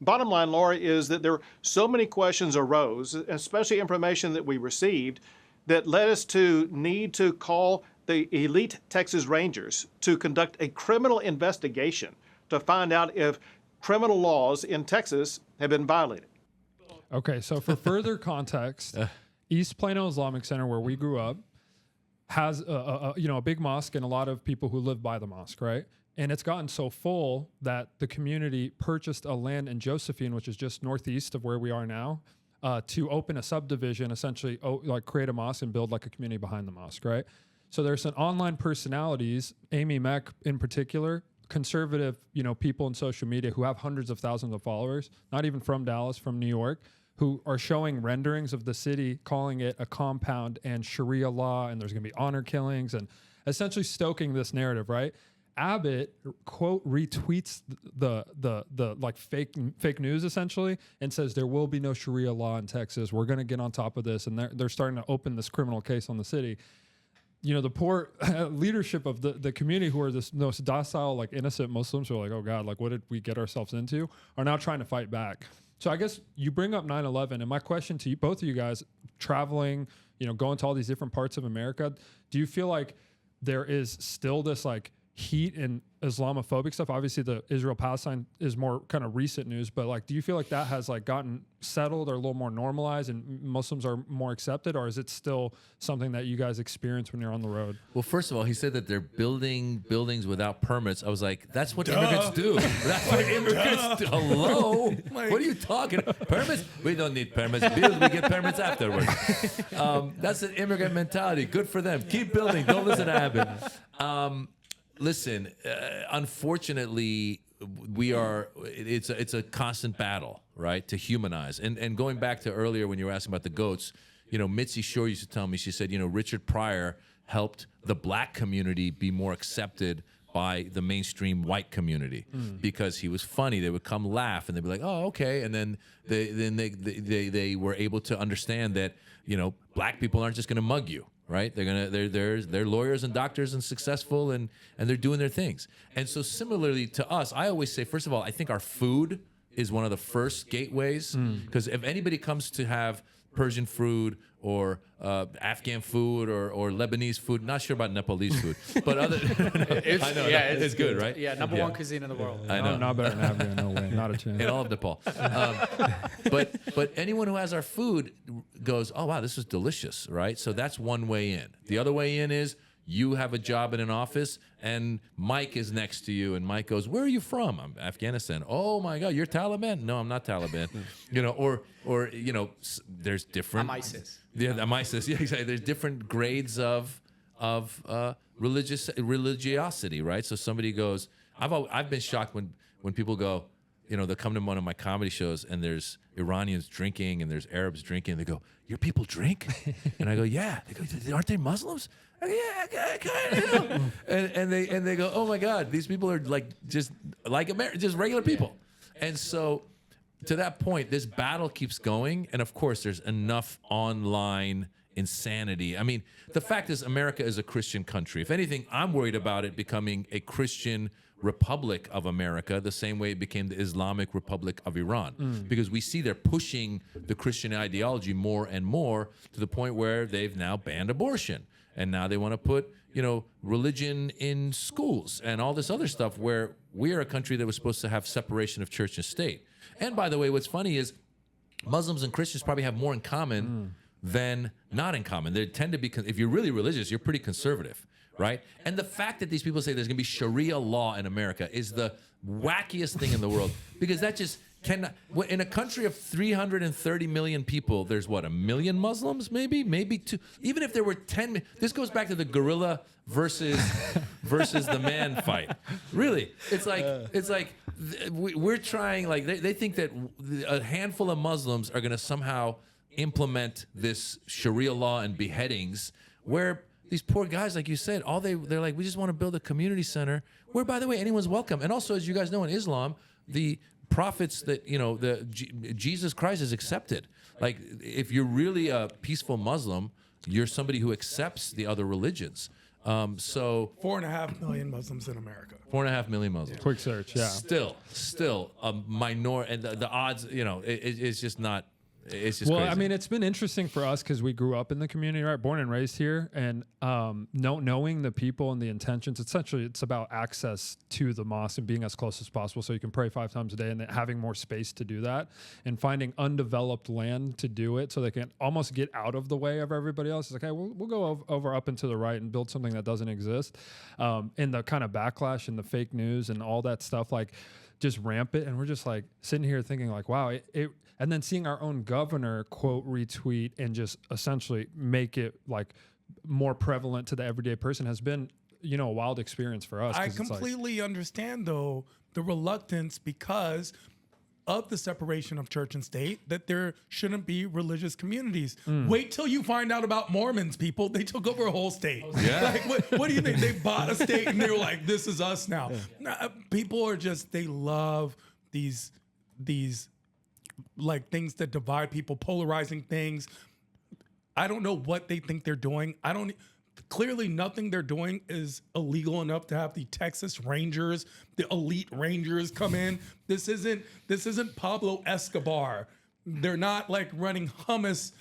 Bottom line, Laura, is that there so many questions arose, especially information that we received, that led us to need to call the elite Texas Rangers to conduct a criminal investigation to find out if criminal laws in Texas have been violated. Okay, so for further context, East Plano Islamic Center, where we grew up, has a big mosque and a lot of people who live by the mosque, right? And it's gotten so full that the community purchased a land in Josephine, which is just northeast of where we are now, to open a subdivision, essentially like create a mosque and build like a community behind the mosque, right? So there's some online personalities, Amy Meck in particular, conservative, people in social media who have hundreds of thousands of followers, not even from Dallas, from New York, who are showing renderings of the city, calling it a compound and Sharia law, and there's going to be honor killings, and essentially stoking this narrative, right? Abbott, quote, retweets the like fake news essentially and says there will be no Sharia law in Texas. We're going to get on top of this, and they're starting to open this criminal case on the city. The poor leadership of the community, who are this most docile, like innocent Muslims, who are like, oh God, like what did we get ourselves into, are now trying to fight back. So I guess you bring up 9/11, and my question to you, both of you guys, traveling, going to all these different parts of America, do you feel like there is still this like heat and Islamophobic stuff. Obviously, the Israel-Palestine is more kind of recent news, but like, do you feel like that has like gotten settled or a little more normalized and Muslims are more accepted, or is it still something that you guys experience when you're on the road? Well, first of all, he said that they're building buildings without permits. I was like, that's what immigrants do. That's what immigrants do. Hello? What are you talking about? Permits? We don't need permits. Bills, we get permits afterwards. That's an immigrant mentality. Good for them. Keep building. Don't listen to Abbott. Listen, unfortunately, it's a constant battle, right, to humanize. And going back to earlier when you were asking about the goats, Mitzi Shore used to tell me, she said, Richard Pryor helped the black community be more accepted by the mainstream white community because he was funny. They would come laugh and they'd be like, oh, okay. And then they were able to understand that, black people aren't just going to mug you. Right? They're lawyers and doctors and successful and they're doing their things. And so similarly to us, I always say, first of all, I think our food is one of the first gateways, because if anybody comes to have Persian food or Afghan food or Lebanese food, not sure about Nepalese food, but other, I know, it's good, right? Yeah, number one cuisine in the world. I know. Not better than Afghan, no way, not a chance. In all of Nepal. But anyone who has our food goes, oh, wow, this is delicious, right? So that's one way in. The other way in is you have a job in an office and Mike is next to you and Mike goes, where are you from? I'm Afghanistan. Oh my God, you're Taliban? No, I'm not Taliban. Or there's different. I'm ISIS. Yeah, I'm ISIS. Yeah, exactly. There's different grades of religiosity, right? So somebody goes, I've been shocked when people go, they'll come to one of my comedy shows and there's Iranians drinking and there's Arabs drinking. And they go, your people drink? And I go, yeah. They go, aren't they Muslims? I go, yeah, kind of. and they go, oh my God, these people are just regular people. And so to that point, this battle keeps going. And of course, there's enough online insanity. I mean, the fact is America is a Christian country. If anything, I'm worried about it becoming a Christian Republic of America, the same way it became the Islamic Republic of Iran, because we see they're pushing the Christian ideology more and more to the point where they've now banned abortion. And now they want to put, religion in schools and all this other stuff, where we are a country that was supposed to have separation of church and state. And by the way, what's funny is Muslims and Christians probably have more in common than not in common. They tend to be, if you're really religious, you're pretty conservative, right? And the fact that these people say there's going to be Sharia law in America is the wackiest thing in the world, because that just cannot. In a country of 330 million people, there's what, 1 million Muslims, maybe 2. Even if there were 10, this goes back to the gorilla versus the man fight. Really, it's like we're trying. Like they think that a handful of Muslims are going to somehow implement this Sharia law and beheadings, where these poor guys, like you said, they're like, we just want to build a community center where, by the way, anyone's welcome. And also, as you guys know, in Islam, the prophets that, Jesus Christ is accepted. Like, if you're really a peaceful Muslim, you're somebody who accepts the other religions. So 4.5 million Muslims in America. 4.5 million Muslims. Quick search, yeah. Still a minority, and the odds, it's just not. It's just well, crazy. I mean, it's been interesting for us because we grew up in the community, right? Born and raised here, and knowing the people and the intentions. Essentially, it's about access to the mosque and being as close as possible, so you can pray 5 times a day, and then having more space to do that, and finding undeveloped land to do it, so they can almost get out of the way of everybody else. It's like, hey, we'll go over up and to the right and build something that doesn't exist. And the kind of backlash and the fake news and all that stuff, like, just rampant, and we're just like sitting here thinking like, wow, and then seeing our own governor quote retweet and just essentially make it like more prevalent to the everyday person has been, a wild experience for us. I completely understand though the reluctance because of the separation of church and state, that there shouldn't be religious communities. Wait till you find out about Mormons, people. They took over a whole state. Yeah. Like, what do you think? They bought a state and they were like, this is us now. Nah, people are just, they love these like things that divide people, polarizing things. I don't know what they think they're doing. Clearly nothing they're doing is illegal enough to have the Texas Rangers, the elite Rangers come in. This isn't Pablo Escobar They're not like running hummus,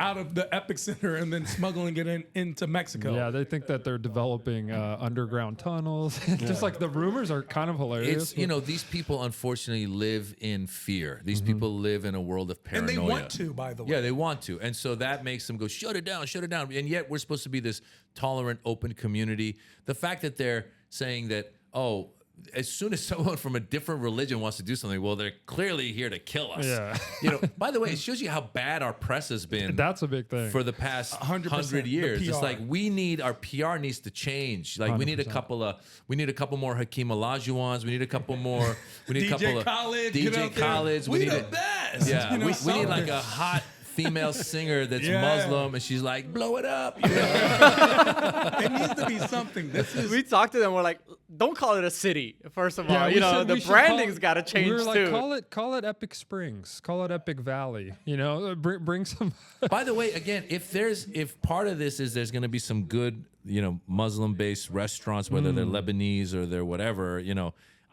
out of the epicenter and then smuggling it into Mexico. Yeah, they think that they're developing underground tunnels. Just like the rumors are kind of hilarious. It's, these people unfortunately live in fear. These people live in a world of And paranoia. they want to, by the way. Yeah, they want to. And so that makes them go, shut it down. And yet we're supposed to be this tolerant, open community. The fact that they're saying that, as soon as someone from a different religion wants to do something, well, they're clearly here to kill us. Yeah. By the way, it shows you how bad our press has been. That's a big thing. For the past 100 the years. It's PR. like our PR needs to change. Like we need a couple more Hakeem Olajuwons. We need a couple more. We need a couple of Khaled, get out DJ there. Khaleds. We the best. Yeah, we need something. like a hot female singer that's Yeah. Muslim, and she's like, blow it up. It needs to be something. This is We talked to them. We're like, don't call it a city. First of all, we said the we should branding's got to change We were like, too. call it Epic Springs, call it Epic Valley. Bring some. By the way, again, if part of this is there's going to be some good, Muslim-based restaurants, whether they're Lebanese or they're whatever,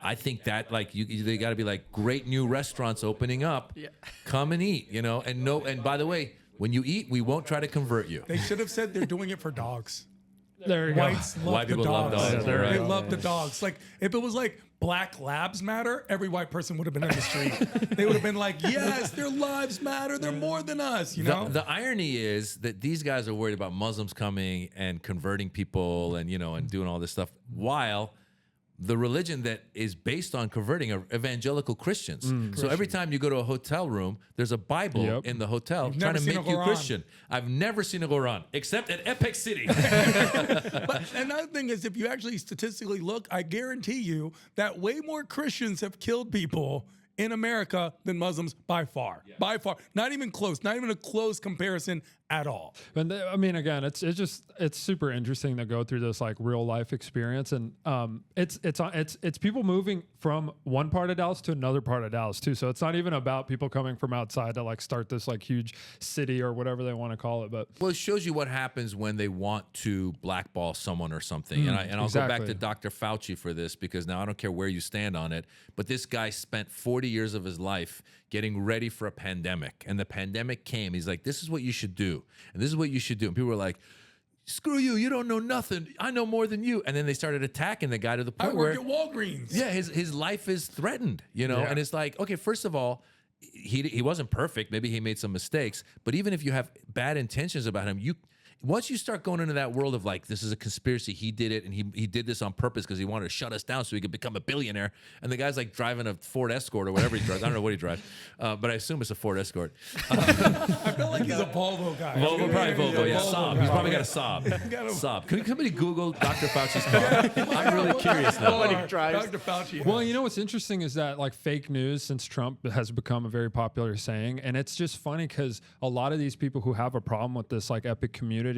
I think that they got to be like great new restaurants opening up. Yeah. Come and eat, and by the way, when you eat, we won't try to convert you. They should have said they're doing it for dogs. There you go. Whites love White the people love dogs. dogs, They right. love the dogs. Like if it was like Black Labs Matter, every white person would have been in the street. They would have been like, yes, their lives matter. They're more than us. The irony is that these guys are worried about Muslims coming and converting people and and doing all this stuff, while the religion that is based on converting are evangelical Christians. So every time you go to a hotel room, there's a Bible in the hotel trying never to seen make a you Quran. Christian. I've never seen a Quran, except at Epic City. But another thing is, if you actually statistically look, I guarantee you that way more Christians have killed people in America than Muslims by far. By far. Not even close. Not even a close comparison at all. And again, it's super interesting to go through this like real life experience, and it's people moving from one part of Dallas to another part of Dallas too. So it's not even about people coming from outside to like start this like huge city or whatever they want to call it. But Well, it shows you what happens when they want to blackball someone or something. And I'll go back exactly. to Dr. Fauci for this, because now I don't care where you stand on it, but this guy spent 40 years of his life getting ready for a pandemic. And the pandemic came. He's like, this is what you should do. And this is what you should do. And people were like, screw you. You don't know nothing. I know more than you. And then they started attacking the guy to the I point where work at Walgreens. yeah, his life is threatened, and it's like, okay, first of all, he wasn't perfect. Maybe he made some mistakes, but even if you have bad intentions about him, once you start going into that world of like, this is a conspiracy, he did it, and he did this on purpose because he wanted to shut us down so he could become a billionaire. And the guy's like driving a Ford Escort or whatever he drives. I don't know what he drives, but I assume it's a Ford Escort. I feel like he's a Volvo guy. Volvo, probably Volvo, yeah. Saab. He's probably got a Saab. got a- Saab. Can somebody Google Dr. Fauci's car? I'm really curious now. Nobody drives. Dr. Fauci. well, what's interesting is that like fake news since Trump has become a very popular saying, and it's just funny because a lot of these people who have a problem with this like epic community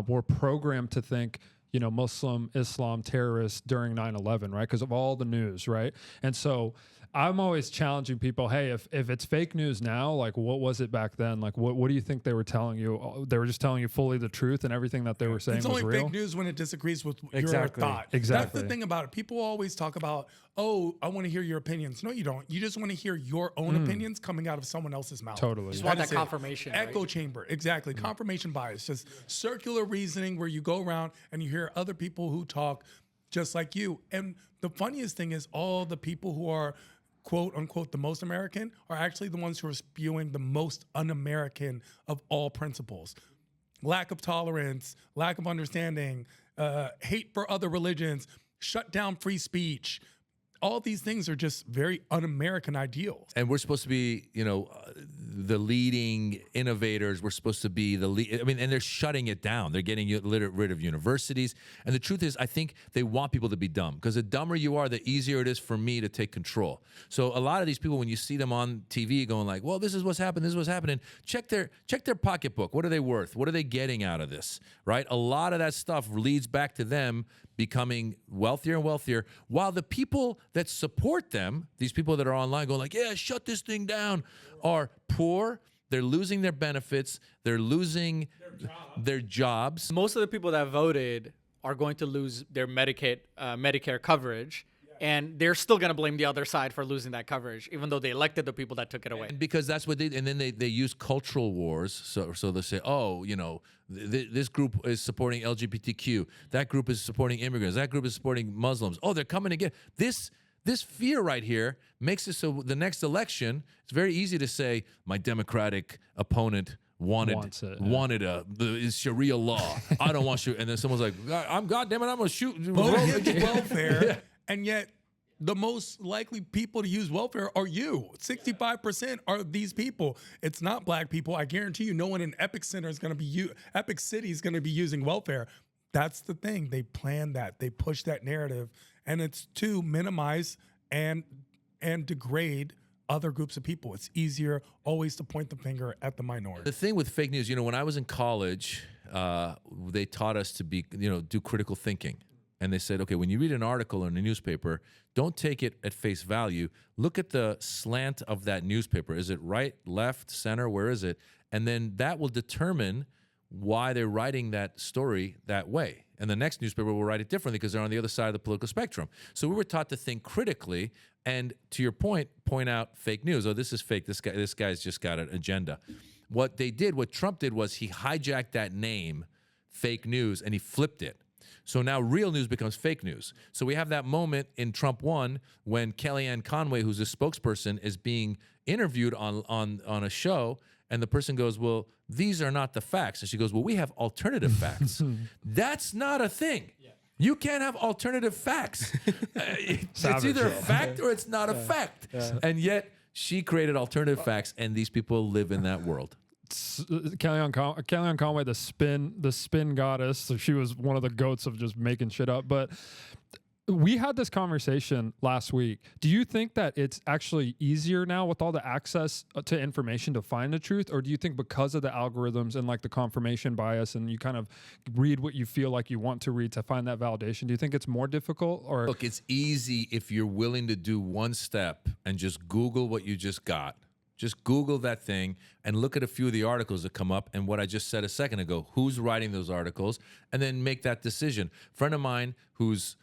were programmed to think Muslim, Islam terrorists during 9/11, right? Because of all the news, right? And so I'm always challenging people, hey, if it's fake news now, like what was it back then? Like what do you think they were telling you? They were just telling you fully the truth and everything that they were saying It's was only real? fake news when it disagrees with Exactly. your thought. Exactly. That's the thing about it. People always talk about, oh, I want to hear your opinions. No, you don't. You just want to hear your own opinions coming out of someone else's mouth. Totally. Just want That that is it. confirmation. right? Echo chamber. Exactly. Confirmation bias. Just circular reasoning where you go around and you hear other people who talk just like you. And the funniest thing is all the people who are quote unquote the most American are actually the ones who are spewing the most un-American of all principles. Lack of tolerance, lack of understanding, hate for other religions, shut down free speech. All these things are just very un-American ideals. And we're supposed to be, the leading innovators. We're supposed to be the lead. I mean, and they're shutting it down. They're getting rid of universities. And the truth is, I think they want people to be dumb, because the dumber you are, the easier it is for me to take control. So a lot of these people, when you see them on TV going like, well, this is what's happening, this is what's happening, check their pocketbook. What are they worth? What are they getting out of this, right? A lot of that stuff leads back to them becoming wealthier and wealthier, while the people that support them, these people that are online going like, yeah, shut this thing down, are poor. They're losing their benefits. They're losing their jobs. Most of the people that voted are going to lose their Medicare coverage. and they're still going to blame the other side for losing that coverage, even though they elected the people that took it away. And because that's what and then they use cultural wars. So they say, oh, this group is supporting LGBTQ. That group is supporting immigrants. That group is supporting Muslims. Oh, they're coming again. This fear right here makes it so the next election, it's very easy to say my Democratic opponent wanted Sharia law. I don't want Sharia. And then someone's like, I'm goddamn it, I'm gonna shoot. Vote against welfare, and yet the most likely people to use welfare are you. 65% are these people. It's not black people. I guarantee you, no one in Epic Center is going to be Epic City is going to be using welfare. That's the thing. They plan that. They push that narrative, and it's to minimize and degrade other groups of people. It's easier always to point the finger at the minority. The thing with fake news, when I was in college, they taught us to be, do critical thinking. And they said, okay, when you read an article in a newspaper, don't take it at face value. Look at the slant of that newspaper. Is it right, left, center? Where is it? And then that will determine why they're writing that story that way. And the next newspaper will write it differently because they're on the other side of the political spectrum. So we were taught to think critically and, to your point out fake news. Oh, this is fake. This guy's just got an agenda. What Trump did was he hijacked that name, fake news, and he flipped it. So now real news becomes fake news. So we have that moment in Trump 1 when Kellyanne Conway, who's a spokesperson, is being interviewed on a show, and the person goes, well, these are not the facts. And she goes, well, we have alternative facts. That's not a thing. Yeah. You can't have alternative facts. It's either a fact or it's not a fact. Yeah. And yet she created alternative facts, and these people live in that world. Kellyanne Conway, the spin goddess. So she was one of the goats of just making shit up. But we had this conversation last week. Do you think that it's actually easier now with all the access to information to find the truth? Or do you think because of the algorithms and like the confirmation bias and you kind of read what you feel like you want to read to find that validation, do you think it's more difficult? Or look, it's easy if you're willing to do one step and just Google what you just got. Just Google that thing and look at a few of the articles that come up and what I just said a second ago, who's writing those articles, and then make that decision. A friend of mine who's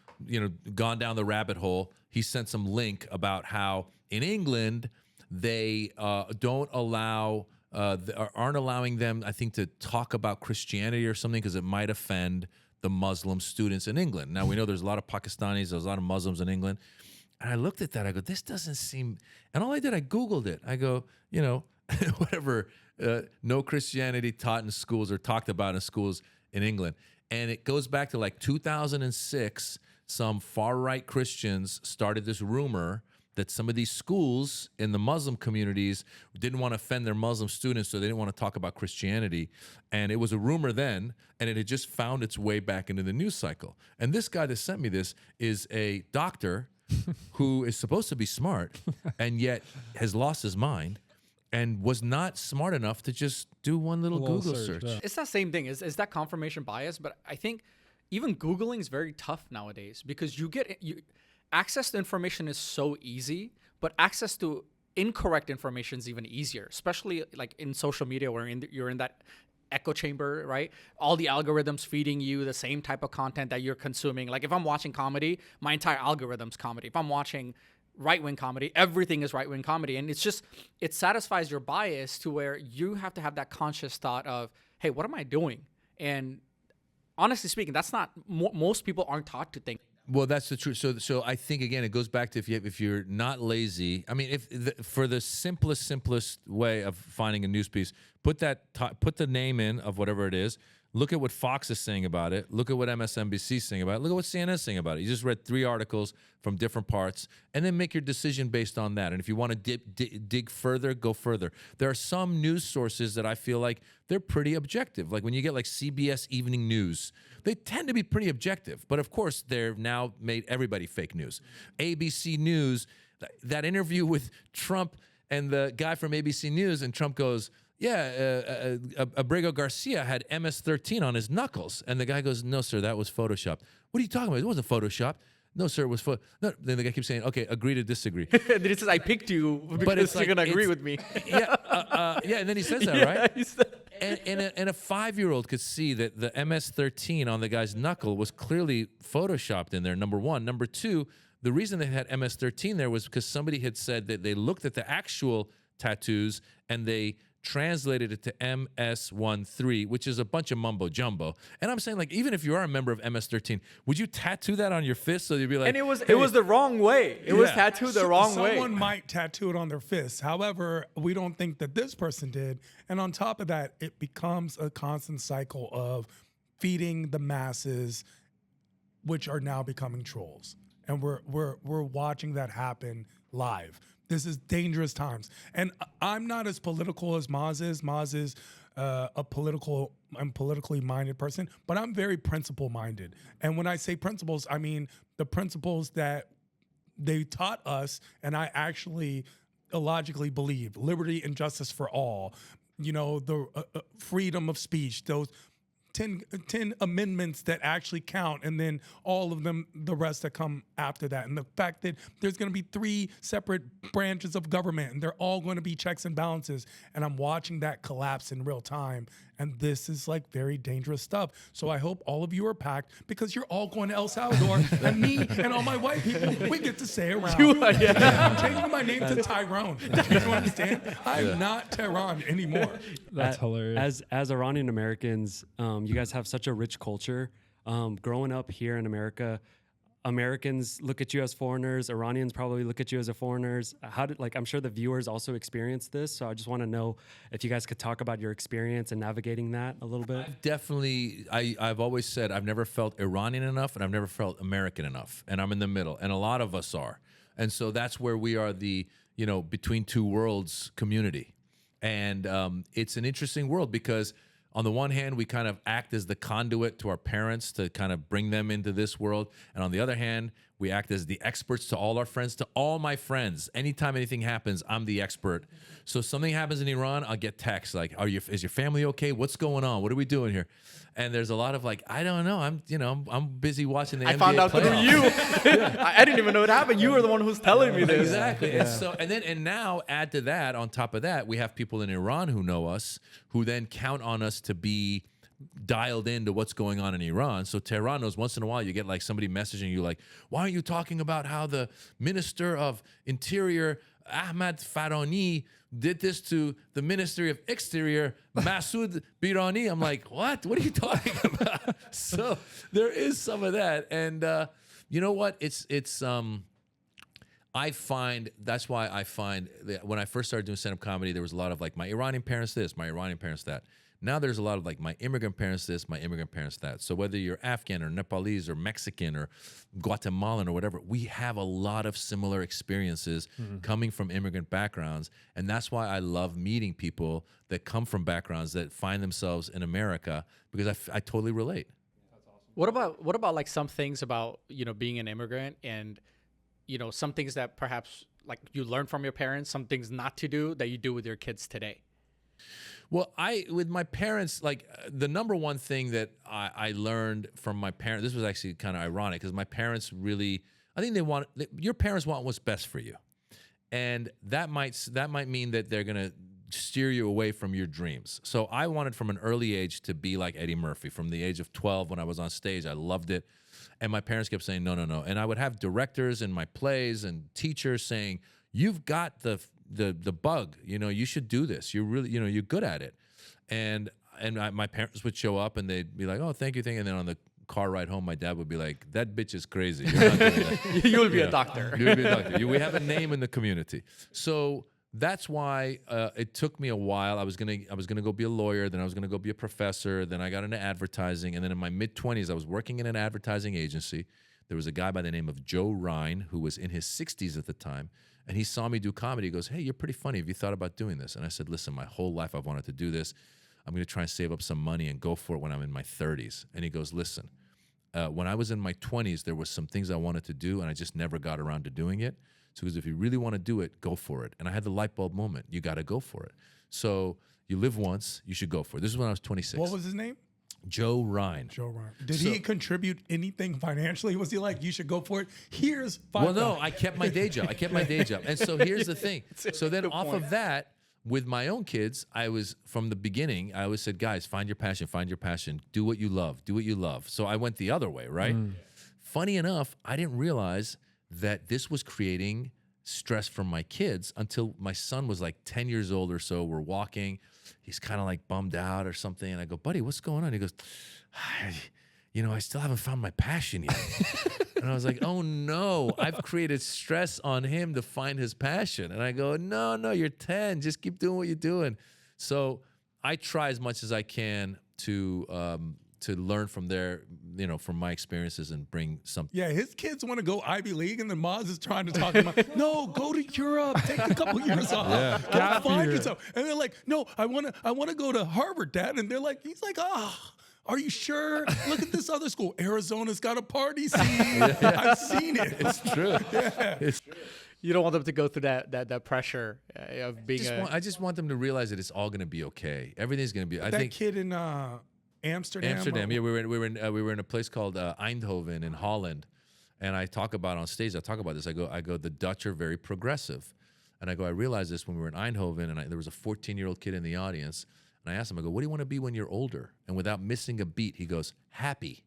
gone down the rabbit hole, he sent some link about how in England they aren't allowing them, I think, to talk about Christianity or something because it might offend the Muslim students in England. Now we know there's a lot of Pakistanis, there's a lot of Muslims in England. And I looked at that. I go, this doesn't seem. And all I did, I Googled it. I go, whatever, no Christianity taught in schools or talked about in schools in England. And it goes back to like 2006. Some far-right Christians started this rumor that some of these schools in the Muslim communities didn't want to offend their Muslim students, so they didn't want to talk about Christianity. And it was a rumor then, and it had just found its way back into the news cycle. And this guy that sent me this is a doctor who is supposed to be smart and yet has lost his mind and was not smart enough to just do one little Google search. Yeah. It's that same thing. Is that confirmation bias? But I think even Googling is very tough nowadays because access to information is so easy, but access to incorrect information is even easier, especially like in social media where you're in that echo chamber, right? All the algorithms feeding you the same type of content that you're consuming. Like if I'm watching comedy, my entire algorithm's comedy. If I'm watching right-wing comedy, everything is right-wing comedy. And it satisfies your bias to where you have to have that conscious thought of, hey, what am I doing? And honestly speaking, that's not, most people aren't taught to think. Well, that's the truth. So I think, again, it goes back to if you're not lazy. I mean, for the simplest way of finding a news piece, put the name in of whatever it is. Look at what Fox is saying about it. Look at what MSNBC is saying about it. Look at what CNN is saying about it. You just read 3 articles from different parts, and then make your decision based on that. And if you want to dig further, go further. There are some news sources that I feel like they're pretty objective. Like when you get like CBS Evening News, they tend to be pretty objective. But of course, they've now made everybody fake news. ABC News, that interview with Trump and the guy from ABC News, and Trump goes, yeah, Abrego Garcia had MS-13 on his knuckles. And the guy goes, no, sir, that was Photoshopped. What are you talking about? It wasn't Photoshopped. No, sir, it was no. Then the guy keeps saying, okay, agree to disagree. Then he says, I picked you because you're going to agree with me. Yeah, and then he says that, right? And a 5-year-old could see that the MS-13 on the guy's knuckle was clearly Photoshopped in there, number one. Number two, the reason they had MS-13 there was because somebody had said that they looked at the actual tattoos and they translated it to MS-13, which is a bunch of mumbo jumbo. And I'm saying, like, even if you are a member of MS-13, would you tattoo that on your fist so you'd be like, And it was the wrong way. It was tattooed the wrong way. Someone might tattoo it on their fist. However, we don't think that this person did. And on top of that, it becomes a constant cycle of feeding the masses, which are now becoming trolls. And we're watching that happen live. This is dangerous times. And I'm not as political as Maz is. Maz is I'm politically minded person, but I'm very principle minded. And when I say principles, I mean the principles that they taught us and I actually illogically believe: liberty and justice for all, the freedom of speech, those 10 amendments that actually count, and then all of them, the rest that come after that. And the fact that there's going to be 3 separate branches of government and they're all going to be checks and balances. And I'm watching that collapse in real time. And this is like very dangerous stuff. So I hope all of you are packed, because you're all going to El Salvador and me and all my white people, we get to stay around. I'm changing my name to Tyrone. Do you understand? I'm not Tehran anymore. That's hilarious. As Iranian Americans, you guys have such a rich culture. Growing up here in America, Americans look at you as foreigners. Iranians probably look at you as foreigners. I'm sure the viewers also experience this. So I just want to know if you guys could talk about your experience and navigating that a little bit. I've always said I've never felt Iranian enough and I've never felt American enough. And I'm in the middle. And a lot of us are. And so that's where we are, the, between two worlds community. And it's an interesting world because on the one hand, we kind of act as the conduit to our parents to kind of bring them into this world. And on the other hand, we act as the experts to all our friends, to all my friends. Anytime anything happens, I'm the expert. So something happens in Iran, I'll get texts like, is your family okay? What's going on? What are we doing here? And there's a lot of like, I don't know. I'm busy watching the NBA I found out through playoffs. you. I didn't even know it happened. You were the one who's telling me this. Exactly. Yeah. And now add to that, on top of that, we have people in Iran who know us, who then count on us to be dialed into what's going on in Iran. So Tehran knows once in a while you get like somebody messaging you like, why aren't you talking about how the Minister of Interior, Ahmad Farani, did this to the Ministry of Exterior, Masoud Birani? I'm like, what? What are you talking about? So there is some of that. And you know what? I find that's why I find that when I first started doing stand-up comedy, there was a lot of like my Iranian parents this, my Iranian parents that. Now there's a lot of like my immigrant parents this, my immigrant parents that. So whether you're Afghan or Nepalese or Mexican or Guatemalan or whatever, we have a lot of similar experiences coming from immigrant backgrounds. And that's why I love meeting people that come from backgrounds that find themselves in America, because I totally relate. What about like some things about, being an immigrant and, some things that perhaps like you learn from your parents, some things not to do that you do with your kids today? Well, with my parents, like the number one thing that I learned from my parents, this was actually kind of ironic because my parents really, I think your parents want what's best for you. And that might mean that they're going to steer you away from your dreams. So I wanted from an early age to be like Eddie Murphy. From the age of 12 when I was on stage, I loved it. And my parents kept saying, no, no, no. And I would have directors in my plays and teachers saying, you've got the bug, you should do this. You're really, you're good at it. And my parents would show up and they'd be like, oh, thank you. And then on the car ride home, my dad would be like, that bitch is crazy. You're not doing that. You'll be a doctor. You'll be a doctor. We have a name in the community. So that's why it took me a while. I was gonna go be a lawyer, then I was gonna go be a professor, then I got into advertising, and then in my mid-20s, I was working in an advertising agency. There was a guy by the name of Joe Ryan who was in his 60s at the time, and he saw me do comedy. He goes, hey, you're pretty funny. Have you thought about doing this? And I said, listen, my whole life I've wanted to do this. I'm going to try and save up some money and go for it when I'm in my 30s. And he goes, listen, when I was in my 20s, there was some things I wanted to do, and I just never got around to doing it. So he goes, if you really want to do it, go for it. And I had the light bulb moment. You got to go for it. So you live once, you should go for it. This is when I was 26. What was his name? Joe Ryan. Joe Ryan. Did he contribute anything financially? Was he like, you should go for it? Here's $5. Well, no, I kept my day job. And so here's the thing. So then off of that, with my own kids, I was, from the beginning, I always said, guys, find your passion, do what you love. So I went the other way, right? Funny enough, I didn't realize that this was creating stress from my kids until my son was like 10 years old or so. We're walking. He's kind of like bummed out or something. And I go, buddy, what's going on? He goes, I still haven't found my passion yet. And I was like, oh no, I've created stress on him to find his passion. And I go, no, you're 10. Just keep doing what you're doing. So I try as much as I can to learn from from my experiences and bring something. Yeah, his kids want to go Ivy League, and then Maz is trying to talk to him. No, go to Europe. Take a couple years off. Gap Find year. yourself. And they're like, no, I want to go to Harvard, Dad. And he's like, are you sure? Look at this other school. Arizona's got a party scene. I've seen it. It's true. It's true. You don't want them to go through that pressure of being I just want them to realize that it's all going to be okay. Everything's going to be. I That think kid in Amsterdam. Yeah, we were in a place called Eindhoven in Holland, and I talk about on stage. I talk about this. I go. The Dutch are very progressive, and I go. I realized this when we were in Eindhoven, and there was a 14-year-old kid in the audience, and I asked him. I go, "What do you want to be when you're older?" And without missing a beat, he goes, "Happy."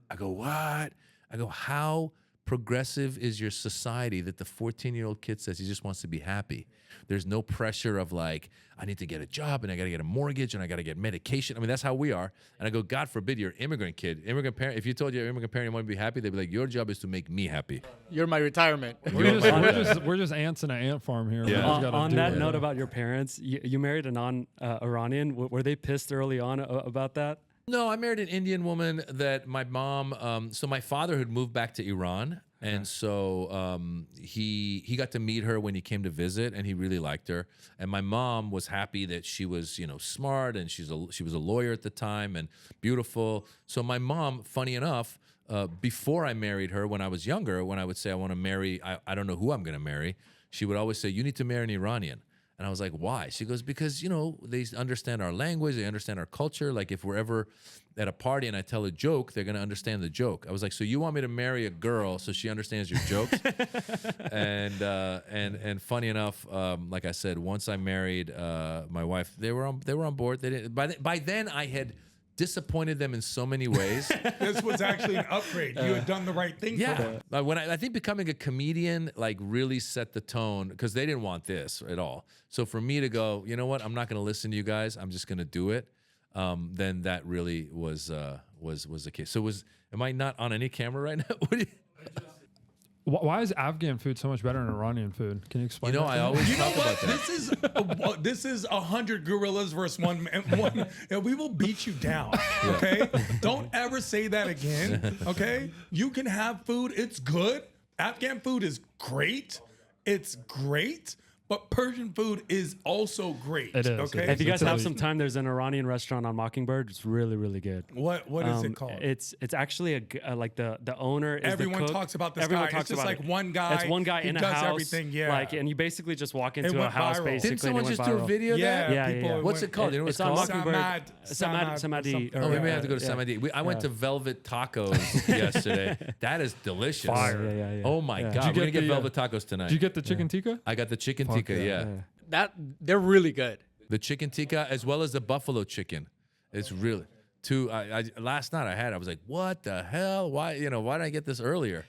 I go, "What?" I go, "How progressive is your society that the 14-year-old kid says he just wants to be happy? There's no pressure of like, I need to get a job and I got to get a mortgage and I got to get medication. I mean, that's how we are." And I go, God forbid you're an immigrant kid, immigrant parent. If you told your immigrant parent you want to be happy, they'd be like, your job is to make me happy. You're my retirement. We're just ants in an ant farm here. Yeah. On that note about your parents, you married a non-Iranian. Were they pissed early on about that? No, I married an Indian woman that my mom, so my father had moved back to Iran. And so he got to meet her when he came to visit, and he really liked her. And my mom was happy that she was, smart, and she was a lawyer at the time and beautiful. So my mom, funny enough, before I married her, when I was younger, when I would say I want to marry, I don't know who I'm going to marry, she would always say, you need to marry an Iranian. And I was like, why? She goes, because, they understand our language, they understand our culture. Like if we're ever at a party and I tell a joke, they're going to understand the joke. I was like, so you want me to marry a girl so she understands your jokes? and funny enough, like I said, once I married my wife, they were on board. They didn't. By then I had disappointed them in so many ways. This was actually an upgrade. You had done the right thing for them. When I think becoming a comedian really set the tone, because they didn't want this at all. So for me to go, you know what, I'm not going to listen to you guys. I'm just going to do it. Then that really was the case. So am I not on any camera right now? What do you, Why is Afghan food so much better than Iranian food? Can you explain? that I to me? always talk about that. This is 100 gorillas versus one. And we will beat you down. Okay, don't ever say that again. Okay, you can have food. It's good. Afghan food is great. It's great. But Persian food is also great. It is. Okay. If you guys have some time, there's an Iranian restaurant on Mockingbird. It's really, really good. What is it called? It's actually like the owner is Everyone the cook. talks about this Everyone guy. talks It's just about like it. one guy. It's one guy who in a does house. everything. Yeah. And you basically just walk into a went house viral. basically. Didn't someone and it just went do a viral. video Yeah. there? Yeah, people yeah. What's it called? You know what it's It's on called? Mockingbird. Samadi. Oh, maybe I have to go to Yeah. Samadi. I went to Velvet Tacos yesterday. That is delicious. Fire. Yeah. Oh my Yeah. God, we're gonna get get the, Velvet Tacos tonight. Did you get the chicken tikka? I got the chicken tikka. Yeah. They're really good. The chicken tikka as well as the buffalo chicken. It's really last night I was like, what the hell? Why did I get this earlier?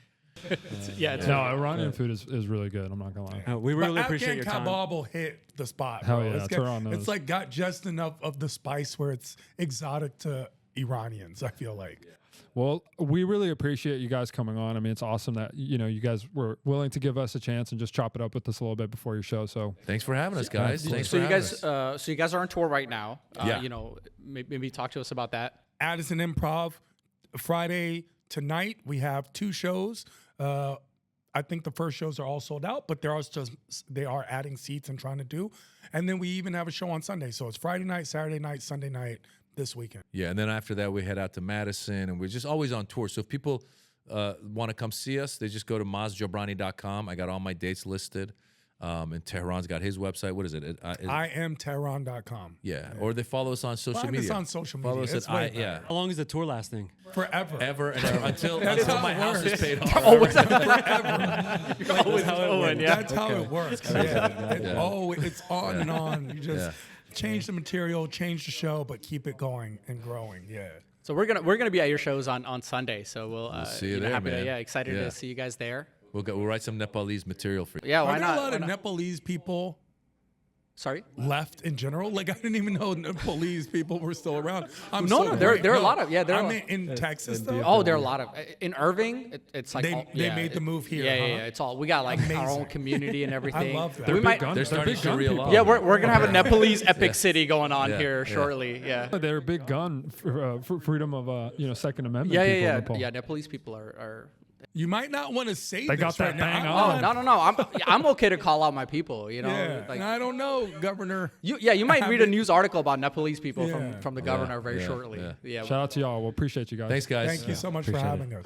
No, Iranian food is really good. I'm not gonna lie. We really But appreciate Afghan your time. kebab will hit the spot. Hell bro. yeah, It's Tehran knows. It's like got just enough of the spice where it's exotic to Iranians. I feel like. Well, we really appreciate you guys coming on. I mean, it's awesome that you guys were willing to give us a chance and just chop it up with us a little bit before your show. So Thanks for having us, guys. Thanks So for you having guys, us. so you guys are on tour right now. Yeah. Maybe talk to us about that. Addison Improv, Friday tonight. We have 2 shows. I think the first shows are all sold out, but they are adding seats and trying to do. And then we even have a show on Sunday. So it's Friday night, Saturday night, Sunday night this weekend. Yeah, and then after that we head out to Madison, and we're just always on tour. So if people want to come see us, they just go to mazjobrani.com. I got all my dates listed. And Tehran's got his website. What is it? I am Tehran.com. Yeah, or they follow us on social Find media. us on social Follow media. us It's at way better. yeah. How long is the tour lasting? Forever. Ever and ever until how my it house works. is paid off. That's how it works. It's on and on. You just change the material, change the show, but keep it going and growing. Yeah. So we're gonna be at your shows on Sunday. So we'll see you there, happy man. excited Yeah. to see you guys there. We'll write some Nepalese material for you. Yeah, Are why there a not? lot Why of not? Nepalese people Sorry. left in general? Like I didn't even know Nepalese people were still around. I'm No, so no, there great. are a lot of there. I Are, mean, in Texas though. oh, there are a lot of in Irving. It's like They made the move here, Yeah, huh? yeah. It's all we got like our own Amazing. community and everything. love that. We They're might. gun- They're starting big gun Sharia people. law. Yeah, we're gonna have a Nepalese epic city going on Yeah, here yeah. shortly. Yeah. They're big gun for freedom of Second Amendment. Yeah, people in yeah, Nepal. yeah. Nepalese people are. You might not want to say They this got that right now. thing I'm on. Oh no. I'm okay to call out my people. You know, Yeah, like I don't know, Governor. you might read a haven't- news article about Nepalese people Yeah. from the governor very yeah, shortly. yeah. Yeah. Shout out to y'all. Well, appreciate you guys. Thanks, guys. Thank you so much for Appreciate it. having us.